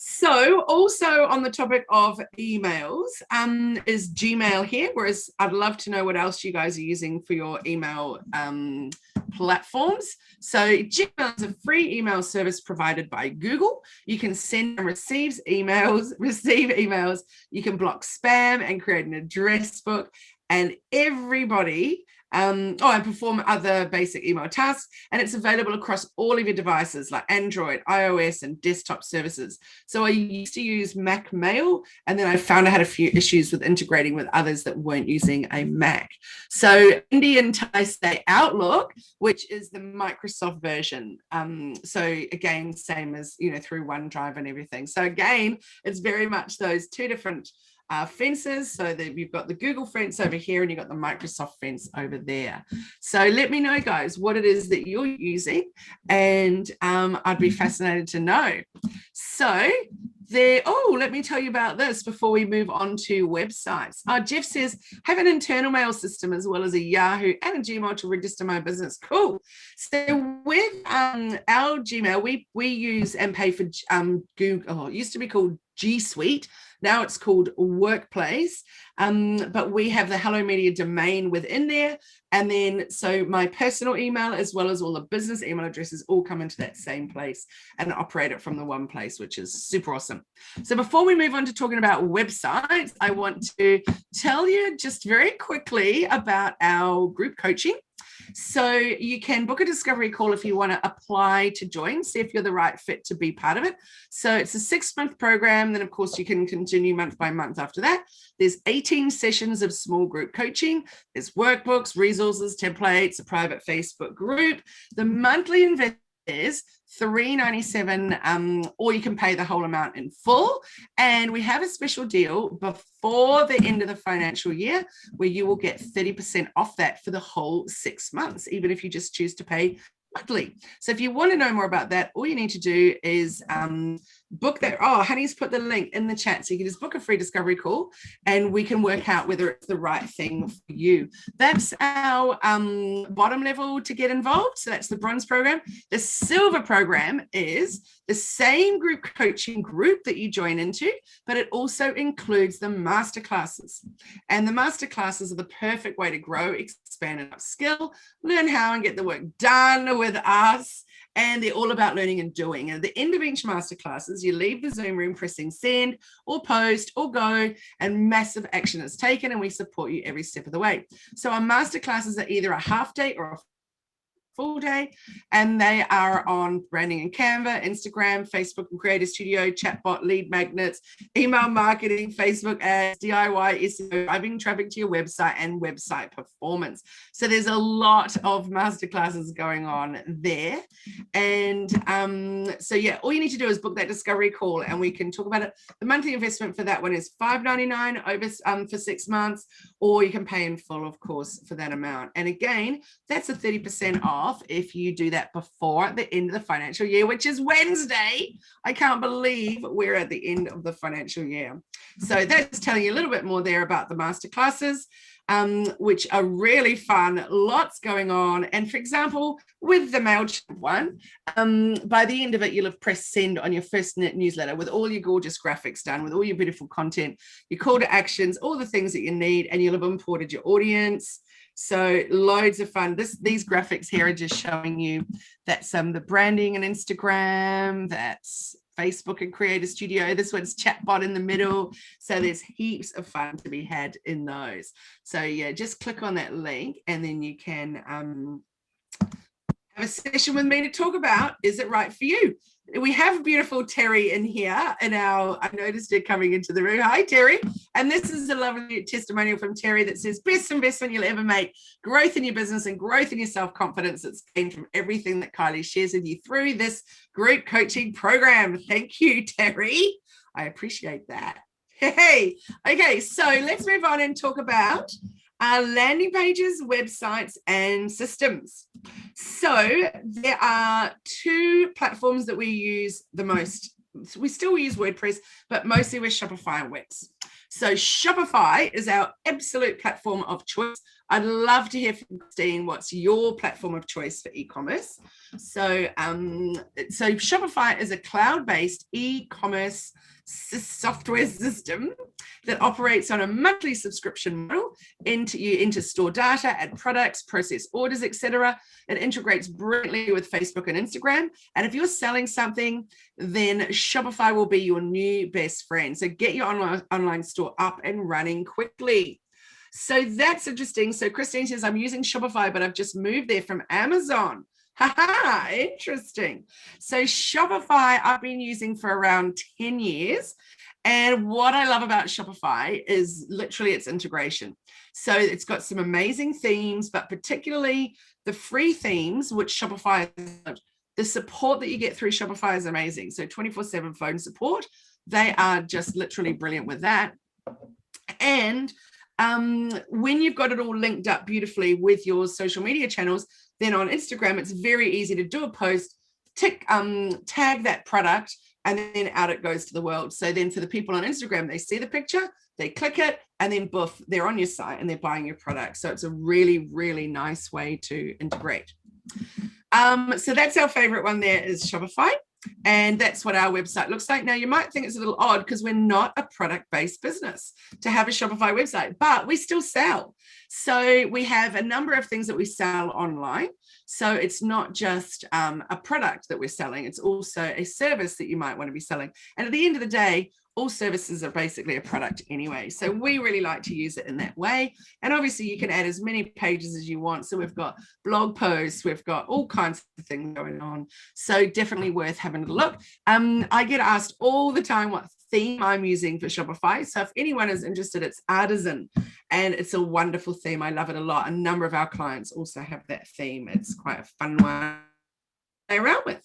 So also on the topic of emails is Gmail here, whereas I'd love to know what else you guys are using for your email platforms. So Gmail is a free email service provided by Google. You can send and receive emails. You can block spam and create an address book, and everybody and perform other basic email tasks. And it's available across all of your devices like Android, iOS, and desktop services. So I used to use Mac Mail, and then I found I had a few issues with integrating with others that weren't using a Mac. So Indian Thai say Outlook, which is the Microsoft version. So again, same as, through OneDrive and everything. So again, it's very much those two different fences. So that you've got the Google fence over here and you've got the Microsoft fence over there. So let me know, guys, what it is that you're using, and I'd be fascinated to know. So let me tell you about this before we move on to websites. Jeff says, have an internal mail system as well as a Yahoo and a Gmail to register my business. Cool. So with our Gmail, we use and pay for Google. It used to be called G Suite. Now it's called Workplace, but we have the Hello Media domain within there. And then, so my personal email, as well as all the business email addresses, all come into that same place and operate it from the one place, which is super awesome. So before we move on to talking about websites, I want to tell you just very quickly about our group coaching. So you can book a discovery call if you want to apply to join, see if you're the right fit to be part of it. So it's a 6-month program. Then, of course, you can continue month by month after that. There's 18 sessions of small group coaching. There's workbooks, resources, templates, a private Facebook group. The monthly investment is $397, or you can pay the whole amount in full. And we have a special deal before the end of the financial year where you will get 30% off that for the whole 6 months, even if you just choose to pay monthly. So if you want to know more about that, all you need to do is book that. Honey's put the link in the chat, so you can just book a free discovery call and we can work out whether it's the right thing for you. That's our bottom level to get involved. So that's the bronze program. The silver program is the same group coaching group that you join into, but it also includes the masterclasses. And the masterclasses are the perfect way to grow, expand, and upskill, learn how and get the work done with us. And they're all about learning and doing. And at the end of each masterclasses, you leave the Zoom room pressing send or post or go, and massive action is taken, and we support you every step of the way. So our masterclasses are either a half day or a full day, and they are on branding and Canva, Instagram, Facebook and Creator Studio, chatbot, lead magnets, email marketing, Facebook ads, DIY, SEO, driving traffic to your website, and website performance. So there's a lot of masterclasses going on there. And so yeah, all you need to do is book that discovery call and we can talk about it. The monthly investment for that one is $5.99 over for 6 months, or you can pay in full, of course, for that amount. And again, that's a 30% off if you do that before the end of the financial year, which is Wednesday. I can't believe we're at the end of the financial year. So that's telling you a little bit more there about the masterclasses, which are really fun, lots going on. And for example, with the MailChimp one, by the end of it, you'll have pressed send on your first newsletter with all your gorgeous graphics done, with all your beautiful content, your call to actions, all the things that you need, and you'll have imported your audience. So loads of fun. These graphics here are just showing you that's the branding and Instagram, that's Facebook and Creator Studio. This one's chatbot in the middle. So there's heaps of fun to be had in those. So yeah, just click on that link and then you can have a session with me to talk about, is it right for you? We have beautiful Terry in here and I noticed her coming into the room. Hi, Terry. And this is a lovely testimonial from Terry that says, best investment you'll ever make, growth in your business and growth in your self-confidence. It's gained from everything that Kylie shares with you through this group coaching program. Thank you, Terry. I appreciate that. Hey, okay, so let's move on and talk about landing pages, websites, and systems. So there are two platforms that we use the most. We still use WordPress, but mostly with Shopify and Wix. So Shopify is our absolute platform of choice. I'd love to hear from Christine, what's your platform of choice for e-commerce? So Shopify is a cloud-based e-commerce software system that operates on a monthly subscription model. You enter store data, add products, process orders, etc. It integrates brilliantly with Facebook and Instagram. And if you're selling something, then Shopify will be your new best friend. So get your online store up and running quickly. So that's interesting. So Christine says, I'm using Shopify, but I've just moved there from Amazon. Haha, interesting. So Shopify I've been using for around 10 years. And what I love about Shopify is literally its integration. So it's got some amazing themes, but particularly the free themes, which Shopify, the support that you get through Shopify is amazing. So 24/7 phone support, they are just literally brilliant with that. And when you've got it all linked up beautifully with your social media channels, then on Instagram, it's very easy to do a post, tag that product, and then out it goes to the world. So then for the people on Instagram, they see the picture, they click it, and then boof, they're on your site and they're buying your product. So it's a really, really nice way to integrate. So that's our favorite one there is Shopify. And that's what our website looks like. Now, you might think it's a little odd because we're not a product-based business to have a Shopify website, but we still sell. So we have a number of things that we sell online. So it's not just a product that we're selling. It's also a service that you might want to be selling. And at the end of the day, all services are basically a product anyway. So we really like to use it in that way. And obviously you can add as many pages as you want. So we've got blog posts, we've got all kinds of things going on. So definitely worth having a look. I get asked all the time what theme I'm using for Shopify. So if anyone is interested, it's Artisan. And it's a wonderful theme. I love it a lot. A number of our clients also have that theme. It's quite a fun one to play around with.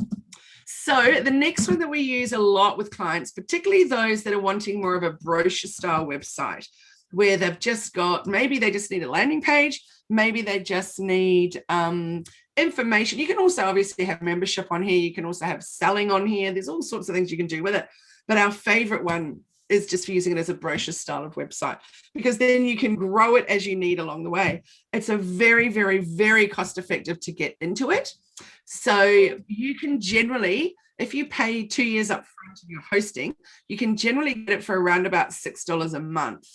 So the next one that we use a lot with clients, particularly those that are wanting more of a brochure style website, where they've just got, maybe they just need a landing page, maybe they just need information. You can also obviously have membership on here. You can also have selling on here. There's all sorts of things you can do with it. But our favorite one is just for using it as a brochure style of website, because then you can grow it as you need along the way. It's a very, very, very cost effective to get into it. So you can generally, if you pay 2 years up front of your hosting, you can generally get it for around about $6 a month.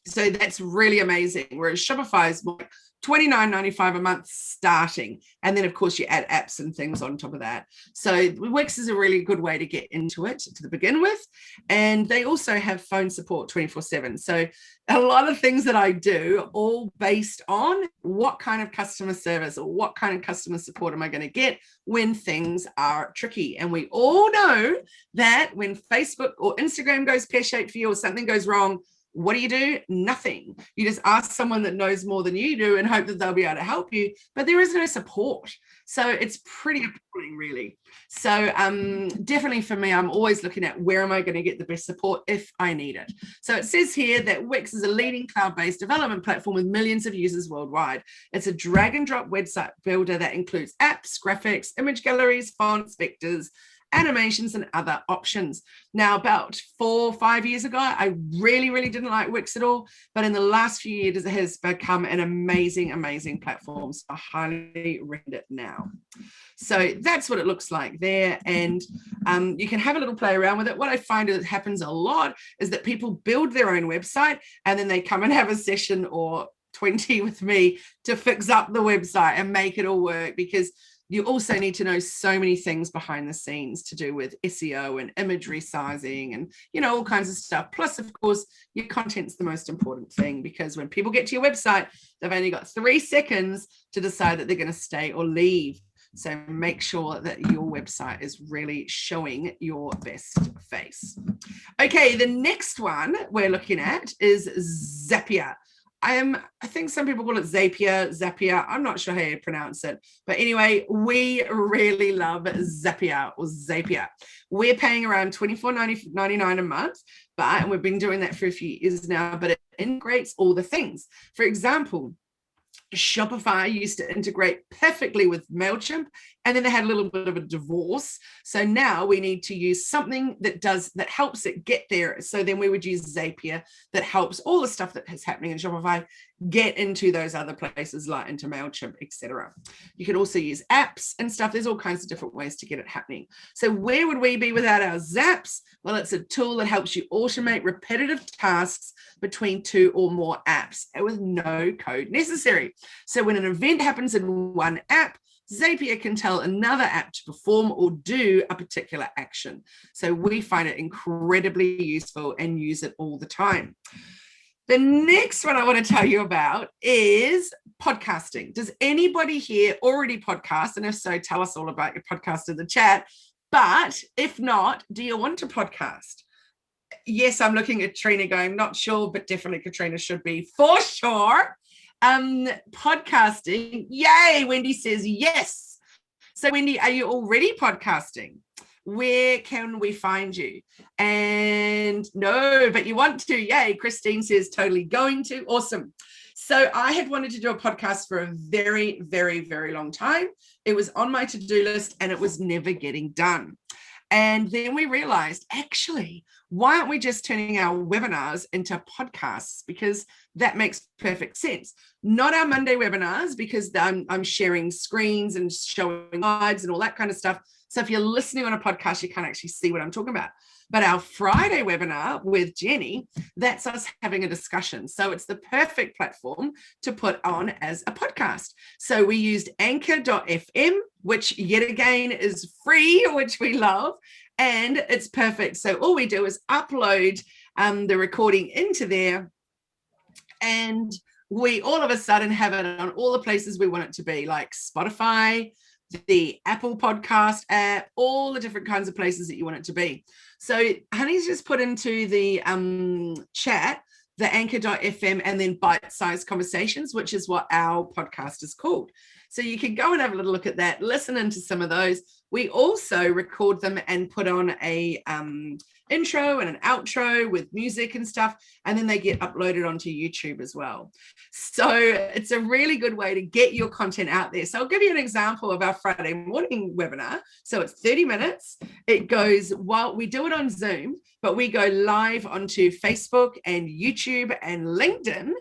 So that's really amazing. Whereas Shopify is more like $29.95 a month starting. And then of course you add apps and things on top of that. So Wix is a really good way to get into it to begin with. And they also have phone support 24/7. So a lot of things that I do all based on what kind of customer service or what kind of customer support am I going to get when things are tricky. And we all know that when Facebook or Instagram goes pear-shaped for you or something goes wrong, what do? Nothing. You just ask someone that knows more than you do and hope that they'll be able to help you, but there is no support. So it's pretty appalling, really. So definitely for me, I'm always looking at where am I going to get the best support if I need it. So it says here that Wix is a leading cloud-based development platform with millions of users worldwide. It's a drag and drop website builder that includes apps, graphics, image galleries, fonts, vectors, animations, and other options. Now, about 4 or 5 years ago, I really, really didn't like Wix at all. But in the last few years, it has become an amazing, amazing platform. So I highly recommend it now. So that's what it looks like there. And you can have a little play around with it. What I find that happens a lot is that people build their own website and then they come and have a session or 20 with me to fix up the website and make it all work, because you also need to know so many things behind the scenes to do with SEO and image resizing and, you know, all kinds of stuff. Plus, of course, your content's the most important thing, because when people get to your website, they've only got 3 seconds to decide that they're going to stay or leave. So make sure that your website is really showing your best face. Okay, the next one we're looking at is Zapier. I think some people call it Zapier. I'm not sure how you pronounce it. But anyway, we really love Zapier or Zapier. We're paying around $24.99 a month, and we've been doing that for a few years now, but it integrates all the things. For example, Shopify used to integrate perfectly with MailChimp, and then they had a little bit of a divorce. So now we need to use something that helps it get there. So then we would use Zapier that helps all the stuff that is happening in Shopify get into those other places, like into MailChimp, etc. You could also use apps and stuff. There's all kinds of different ways to get it happening. So where would we be without our Zaps? Well, it's a tool that helps you automate repetitive tasks between 2 or more apps with no code necessary. So when an event happens in one app, Zapier can tell another app to perform or do a particular action. So we find it incredibly useful and use it all the time. The next one I want to tell you about is podcasting. Does anybody here already podcast? And if so, tell us all about your podcast in the chat. But if not, do you want to podcast? Yes, I'm looking at Trina going, not sure, but definitely Katrina should be for sure. Podcasting, yay, Wendy says yes. So Wendy, are you already podcasting? Where can we find you? And no, but you want to, yay. Christine says totally going to, awesome. So I had wanted to do a podcast for a very, very, very long time. It was on my to-do list and it was never getting done. And then we realized, actually, why aren't we just turning our webinars into podcasts? Because that makes perfect sense. Not our Monday webinars, because I'm sharing screens and showing slides and all that kind of stuff. So if you're listening on a podcast, you can't actually see what I'm talking about. But our Friday webinar with Jenny, that's us having a discussion. So it's the perfect platform to put on as a podcast. So we used anchor.fm, which yet again is free, which we love, and it's perfect. So all we do is upload the recording into there, and we all of a sudden have it on all the places we want it to be, like Spotify, the Apple podcast app, all the different kinds of places that you want it to be. So Honey's just put into the chat the anchor.fm and then bite-sized conversations, which is what our podcast is called. So you can go and have a little look at that, listen into some of those. We also record them and put on a intro and an outro with music and stuff, and then they get uploaded onto YouTube as well. So it's a really good way to get your content out there. So I'll give you an example of our Friday morning webinar. So it's 30 minutes. It goes, while we do it on Zoom, but we go live onto Facebook and YouTube and LinkedIn.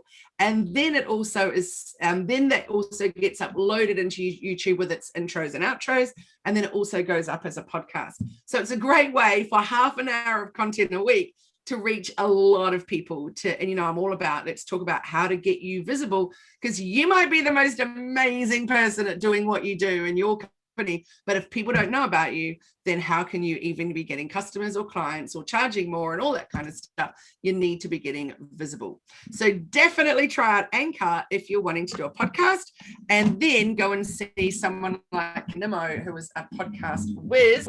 And then it also is, then that also gets uploaded into YouTube with its intros and outros. And then it also goes up as a podcast. So it's a great way for half an hour of content a week to reach a lot of people and, you know, I'm all about, let's talk about how to get you visible, because you might be the most amazing person at doing what you do in your company. But if people don't know about you, then how can you even be getting customers or clients or charging more and all that kind of stuff? You need to be getting visible. So definitely try out Anchor if you're wanting to do a podcast, and then go and see someone like Nemo, who is a podcast whiz.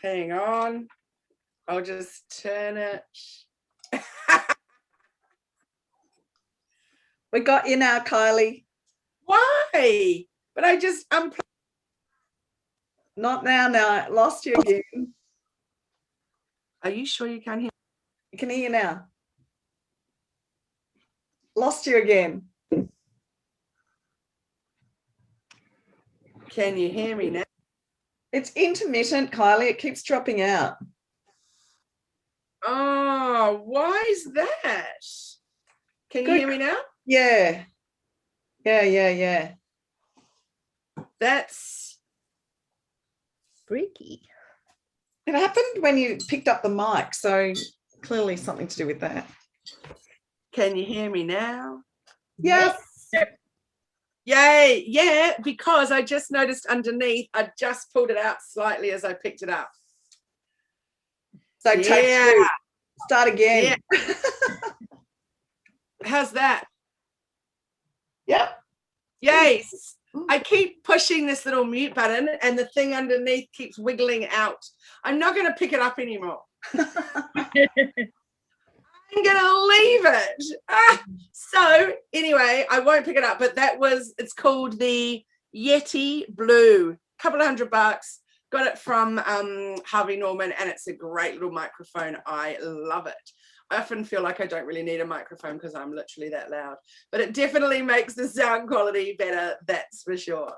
Hang on, I'll just turn it. We got you now, Kylie. Why? But I just unplugged. Not now. I lost you again. Are you sure you can't hear? I can hear you now. Lost you again. Can you hear me now? It's intermittent, Kylie. It keeps dropping out. Oh, why is that? Can you hear me now? Yeah. That's freaky. It happened when you picked up the mic, so clearly something to do with that. Can you hear me now? Yes. Yay. Yeah, because I just noticed underneath, I just pulled it out slightly as I picked it up. So take two. Start again. Yeah. How's that? Yep. Yay. I keep pushing this little mute button and the thing underneath keeps wiggling out. I'm not going to pick it up anymore. I'm going to leave it. So anyway, I won't pick it up, but it's called the Yeti Blue, a couple of $100. Got it from Harvey Norman, and it's a great little microphone. I love it. I often feel like I don't really need a microphone because I'm literally that loud, but it definitely makes the sound quality better, that's for sure.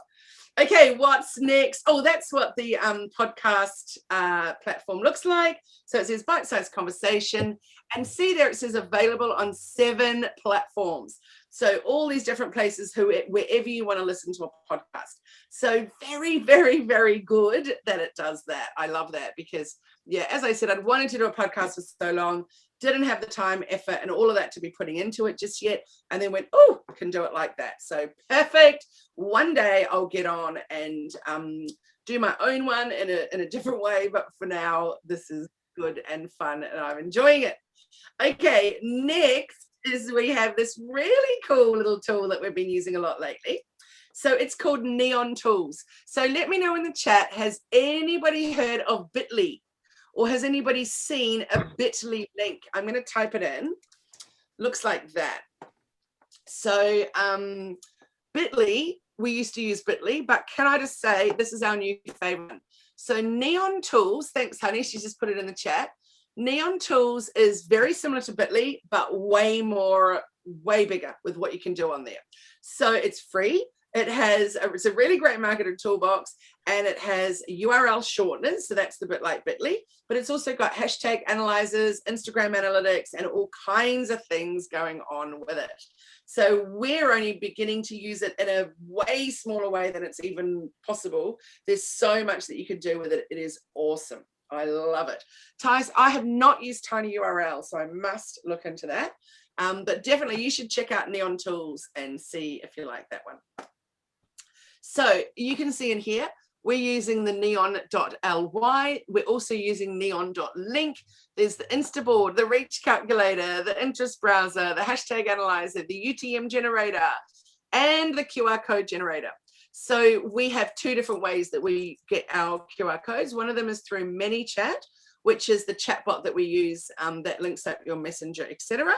Okay, what's next? Oh, that's what the podcast platform looks like. So it says bite-sized conversation, and see there it says available on 7 platforms. So all these different places, wherever you want to listen to a podcast. So very, very, very good that it does that. I love that because, yeah, as I said, I'd wanted to do a podcast for so long, didn't have the time, effort, and all of that to be putting into it just yet, and then went, oh, I can do it like that. So perfect. One day I'll get on and do my own one in a different way, but for now, this is good and fun, and I'm enjoying it. Okay, next is we have this really cool little tool that we've been using a lot lately. So it's called Neon Tools. So let me know in the chat, has anybody heard of Bitly? Or has anybody seen a Bitly link? I'm going to type it in. Looks like that. So Bitly, we used to use Bitly, but can I just say, this is our new favorite. So Neon Tools, thanks honey, she just put it in the chat. Neon Tools is very similar to Bitly, but way bigger with what you can do on there. So it's free. It's a really great marketing toolbox, and it has URL shorteners. So that's the bit like Bitly, but it's also got hashtag analyzers, Instagram analytics, and all kinds of things going on with it. So we're only beginning to use it in a way smaller way than it's even possible. There's so much that you can do with it. It is awesome. I love it. Thais, I have not used Tiny URL, so I must look into that. But definitely you should check out Neon Tools and see if you like that one. So you can see in here, we're using the neon.ly. We're also using neon.link. There's the Instaboard, the reach calculator, the interest browser, the hashtag analyzer, the UTM generator, and the QR code generator. So we have 2 different ways that we get our QR codes. One of them is through ManyChat, which is the chatbot that we use that links up your messenger, etc.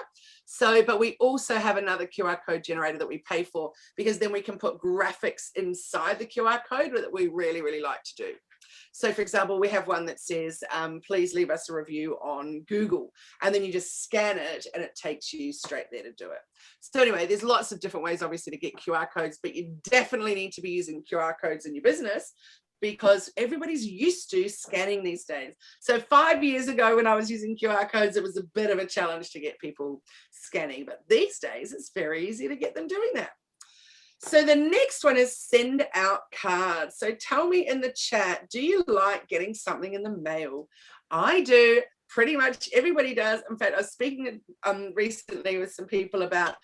So, but we also have another QR code generator that we pay for, because then we can put graphics inside the QR code that we really, really like to do. So for example, we have one that says, please leave us a review on Google, and then you just scan it and it takes you straight there to do it. So anyway, there's lots of different ways obviously to get QR codes, but you definitely need to be using QR codes in your business, because everybody's used to scanning these days. So 5 years ago when I was using QR codes, it was a bit of a challenge to get people scanning, but these days it's very easy to get them doing that. So the next one is send out cards. So tell me in the chat, do you like getting something in the mail? I do. Pretty much everybody does. In fact, I was speaking recently with some people about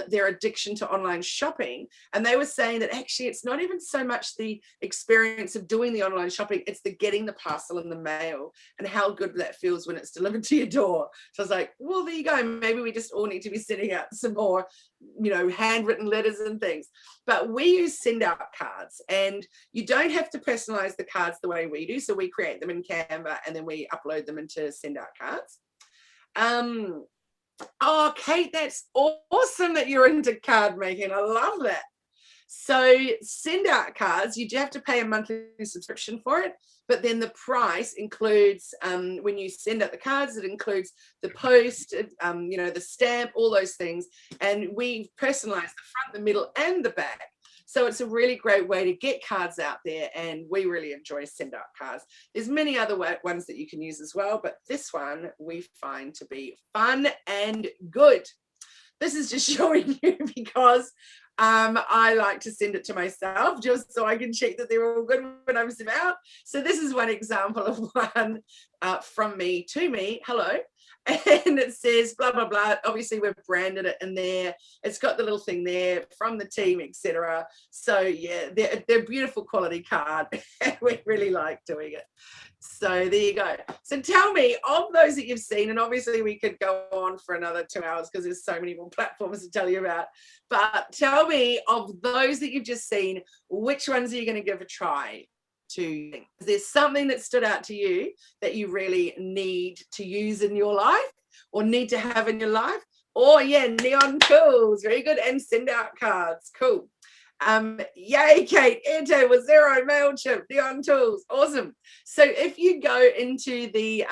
their addiction to online shopping, and they were saying that actually it's not even so much the experience of doing the online shopping, it's the getting the parcel in the mail and how good that feels when it's delivered to your door. So I was like, well, there you go. Maybe we just all need to be sending out some more, handwritten letters and things. But we use send out cards, and you don't have to personalize the cards the way we do. So we create them in Canva and then we upload them into send out cards. Oh, Kate, that's awesome that you're into card making. I love that. So send out cards, you do have to pay a monthly subscription for it, but then the price includes, when you send out the cards, it includes the post, you know, the stamp, all those things. And we personalize the front, the middle, and the back. So it's a really great way to get cards out there, and we really enjoy send out cards. There's many other ones that you can use as well, but this one we find to be fun and good. This is just showing you because I like to send it to myself just so I can check that they're all good when I'm sent out. So this is one example of one from me to me. Hello. And it says blah, blah, blah. Obviously, we've branded it in there. It's got the little thing there from the team, etc. So yeah, they're beautiful quality card. We really like doing it. So there you go. So tell me, of those that you've seen, and obviously we could go on for another 2 hours because there's so many more platforms to tell you about, but tell me, of those that you've just seen, which ones are you going to give a try to? Is there something that stood out to you that you really need to use in your life or need to have in your life? Oh yeah, neon tools, very good, and send out cards, cool. Yay, Kate, Airtable, Xero, MailChimp, neon tools, awesome. So if you go into the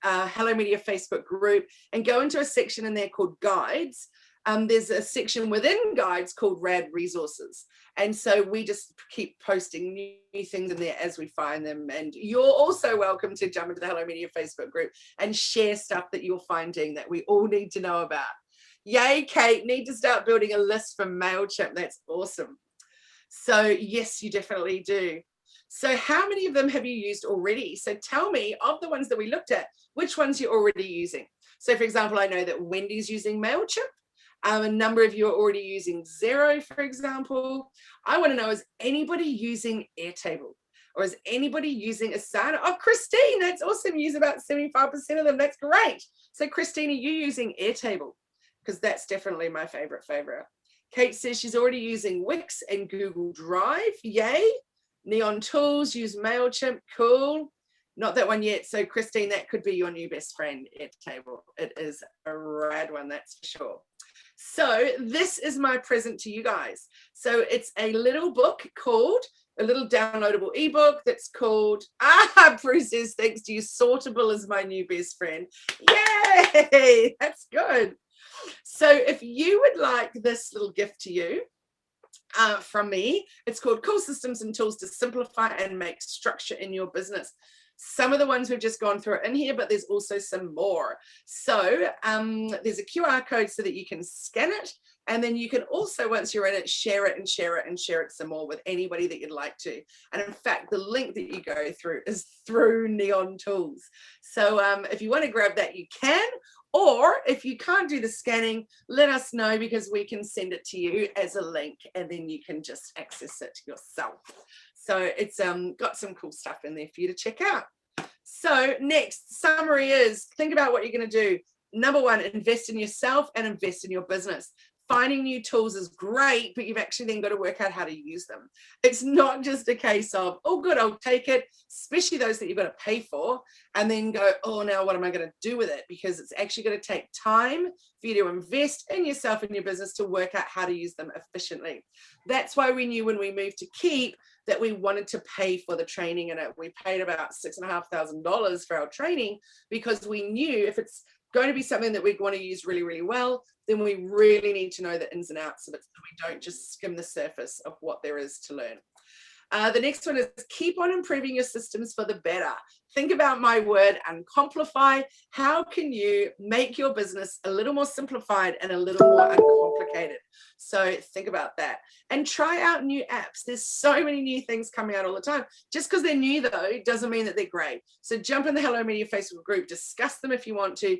Hello Media Facebook group and go into a section in there called guides, there's a section within guides called Rad Resources. And so we just keep posting new things in there as we find them. And you're also welcome to jump into the Hello Media Facebook group and share stuff that you're finding that we all need to know about. Yay, Kate, need to start building a list from MailChimp. That's awesome. So yes, you definitely do. So how many of them have you used already? So tell me, of the ones that we looked at, which ones you're already using. So for example, I know that Wendy's using MailChimp. A number of you are already using Xero, for example. I want to know, is anybody using Airtable? Or is anybody using Asana? Oh, Christine, that's awesome. You use about 75% of them. That's great. So Christine, are you using Airtable? Because that's definitely my favorite. Kate says she's already using Wix and Google Drive. Yay. Neon Tools, use MailChimp. Cool. Not that one yet. So Christine, that could be your new best friend, Airtable. It is a rad one, that's for sure. So this is my present to you guys. So it's a little book called, a little downloadable ebook that's called, Bruce says, thanks to you, Sortable is my new best friend. Yay, that's good. So if you would like this little gift to you from me, it's called Cool Systems and Tools to Simplify and Make Structure in Your Business. Some of the ones we've just gone through in here, but there's also some more. So there's a QR code so that you can scan it. And then you can also, once you're in it, share it and share it and share it some more with anybody that you'd like to. And in fact, the link that you go through is through Neon Tools. So if you want to grab that, you can. Or if you can't do the scanning, let us know because we can send it to you as a link and then you can just access it yourself. So it's got some cool stuff in there for you to check out. So next, summary is, think about what you're going to do. Number one, invest in yourself and invest in your business. Finding new tools is great, but you've actually then got to work out how to use them. It's not just a case of, oh, good, I'll take it, especially those that you've got to pay for, and then go, oh, now what am I going to do with it? Because it's actually going to take time for you to invest in yourself and your business to work out how to use them efficiently. That's why we knew when we moved to Keep that we wanted to pay for the training in it. We paid about $6,500 for our training because we knew if it's going to be something that we want to use really, really well, then we really need to know the ins and outs of it so we don't just skim the surface of what there is to learn. The next one is keep on improving your systems for the better. Think about my word, uncomplify. How can you make your business a little more simplified and a little more uncomplicated? So think about that and try out new apps. There's so many new things coming out all the time. Just because they're new though, doesn't mean that they're great. So jump in the Hello Media Facebook group, discuss them if you want to.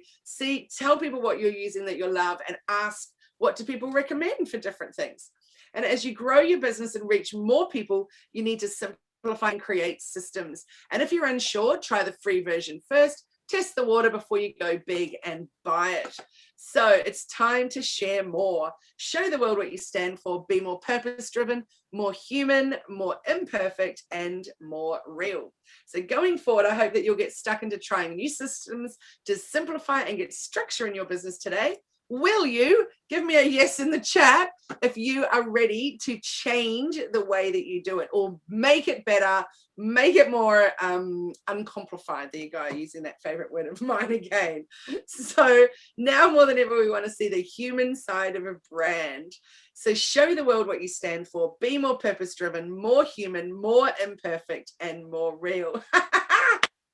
Tell people what you're using that you love and ask what do people recommend for different things. And as you grow your business and reach more people, you need to simplify and create systems. And if you're unsure, try the free version first. Test the water before you go big and buy it. So it's time to share more. Show the world what you stand for. Be more purpose-driven, more human, more imperfect, and more real. So going forward, I hope that you'll get stuck into trying new systems to simplify and get structure in your business today. will you give me a yes in the chat if you are ready to change the way that you do it or make it better, make it more uncomplified. There you go, using that favorite word of mine again. So now more than ever, we want to see the human side of a brand. So show the world what you stand for, be more purpose-driven, more human, more imperfect, and more real.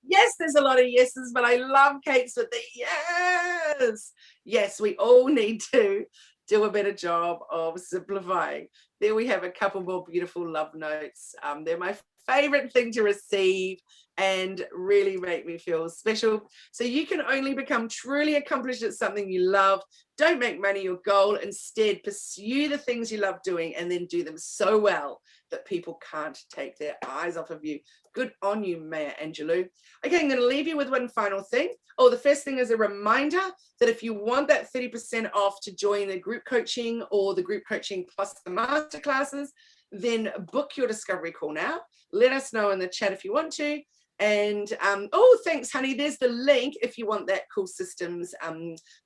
Yes, there's a lot of yeses, but I love Kate's with the yes. Yes, we all need to do a better job of simplifying. There we have a couple more beautiful love notes. They're my favorite thing to receive and really make me feel special. So you can only become truly accomplished at something you love. Don't make money your goal. Instead, pursue the things you love doing and then do them so well that people can't take their eyes off of you. Good on you, Maya Angelou. Okay, I'm going to leave you with one final thing. Oh, the first thing is a reminder that if you want that 30% off to join the group coaching or the group coaching plus the masterclasses, then book your discovery call now. Let us know in the chat if you want to. And oh, thanks, honey. There's the link if you want that Cool Systems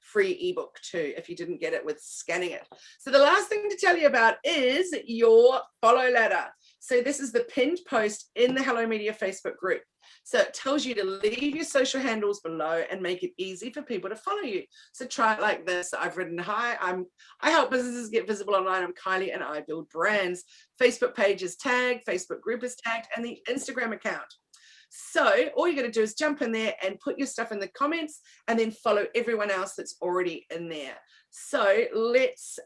free ebook too, if you didn't get it with scanning it. So the last thing to tell you about is your follow ladder. So this is the pinned post in the Hello Media Facebook group. So it tells you to leave your social handles below and make it easy for people to follow you. So try it like this. I've written, hi, I help businesses get visible online. I'm Kylie and I build brands. Facebook page is tagged, Facebook group is tagged, and the Instagram account. So all you're going to do is jump in there and put your stuff in the comments and then follow everyone else that's already in there. So let's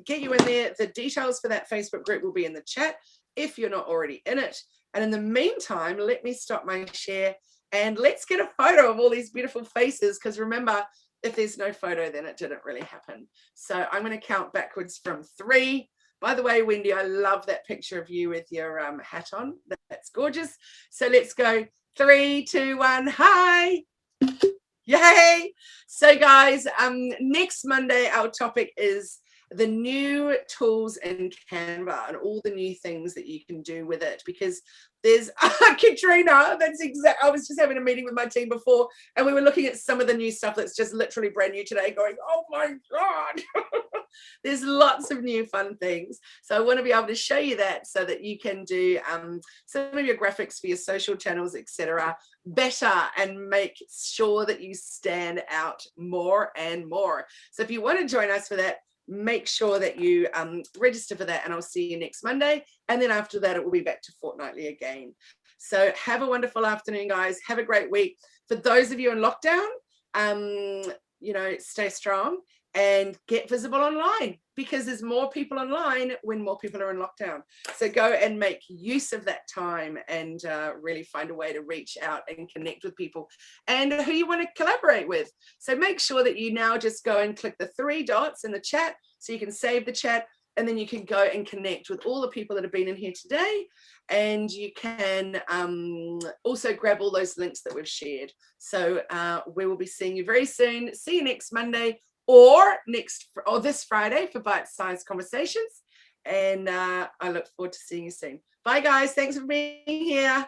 get you in there. The details for that Facebook group will be in the chat if you're not already in it. And in the meantime, let me stop my share and let's get a photo of all these beautiful faces, because remember, if there's no photo, then it didn't really happen. So I'm going to count backwards from 3. By the way, Wendy, I love that picture of you with your hat on. That's gorgeous. So let's go 3, 2, 1. Hi. Yay. So guys, next Monday, our topic is the new tools in Canva and all the new things that you can do with it, because there's Katrina, that's exact. I was just having a meeting with my team before and we were looking at some of the new stuff that's just literally brand new today, going, oh my God. There's lots of new fun things. So I want to be able to show you that so that you can do some of your graphics for your social channels, etc., better and make sure that you stand out more and more. So if you want to join us for that, make sure that you register for that, and I'll see you next Monday. And then after that, it will be back to fortnightly again. So have a wonderful afternoon, guys. Have a great week. For those of you in lockdown, you know, stay strong and get visible online, because there's more people online when more people are in lockdown. So go and make use of that time and really find a way to reach out and connect with people and who you want to collaborate with. So make sure that you now just go and click the 3 dots in the chat so you can save the chat, and then you can go and connect with all the people that have been in here today. And you can also grab all those links that we've shared. So we will be seeing you very soon. See you next Monday, or this Friday for bite-sized conversations. And I look forward to seeing you soon. Bye guys, thanks for being here.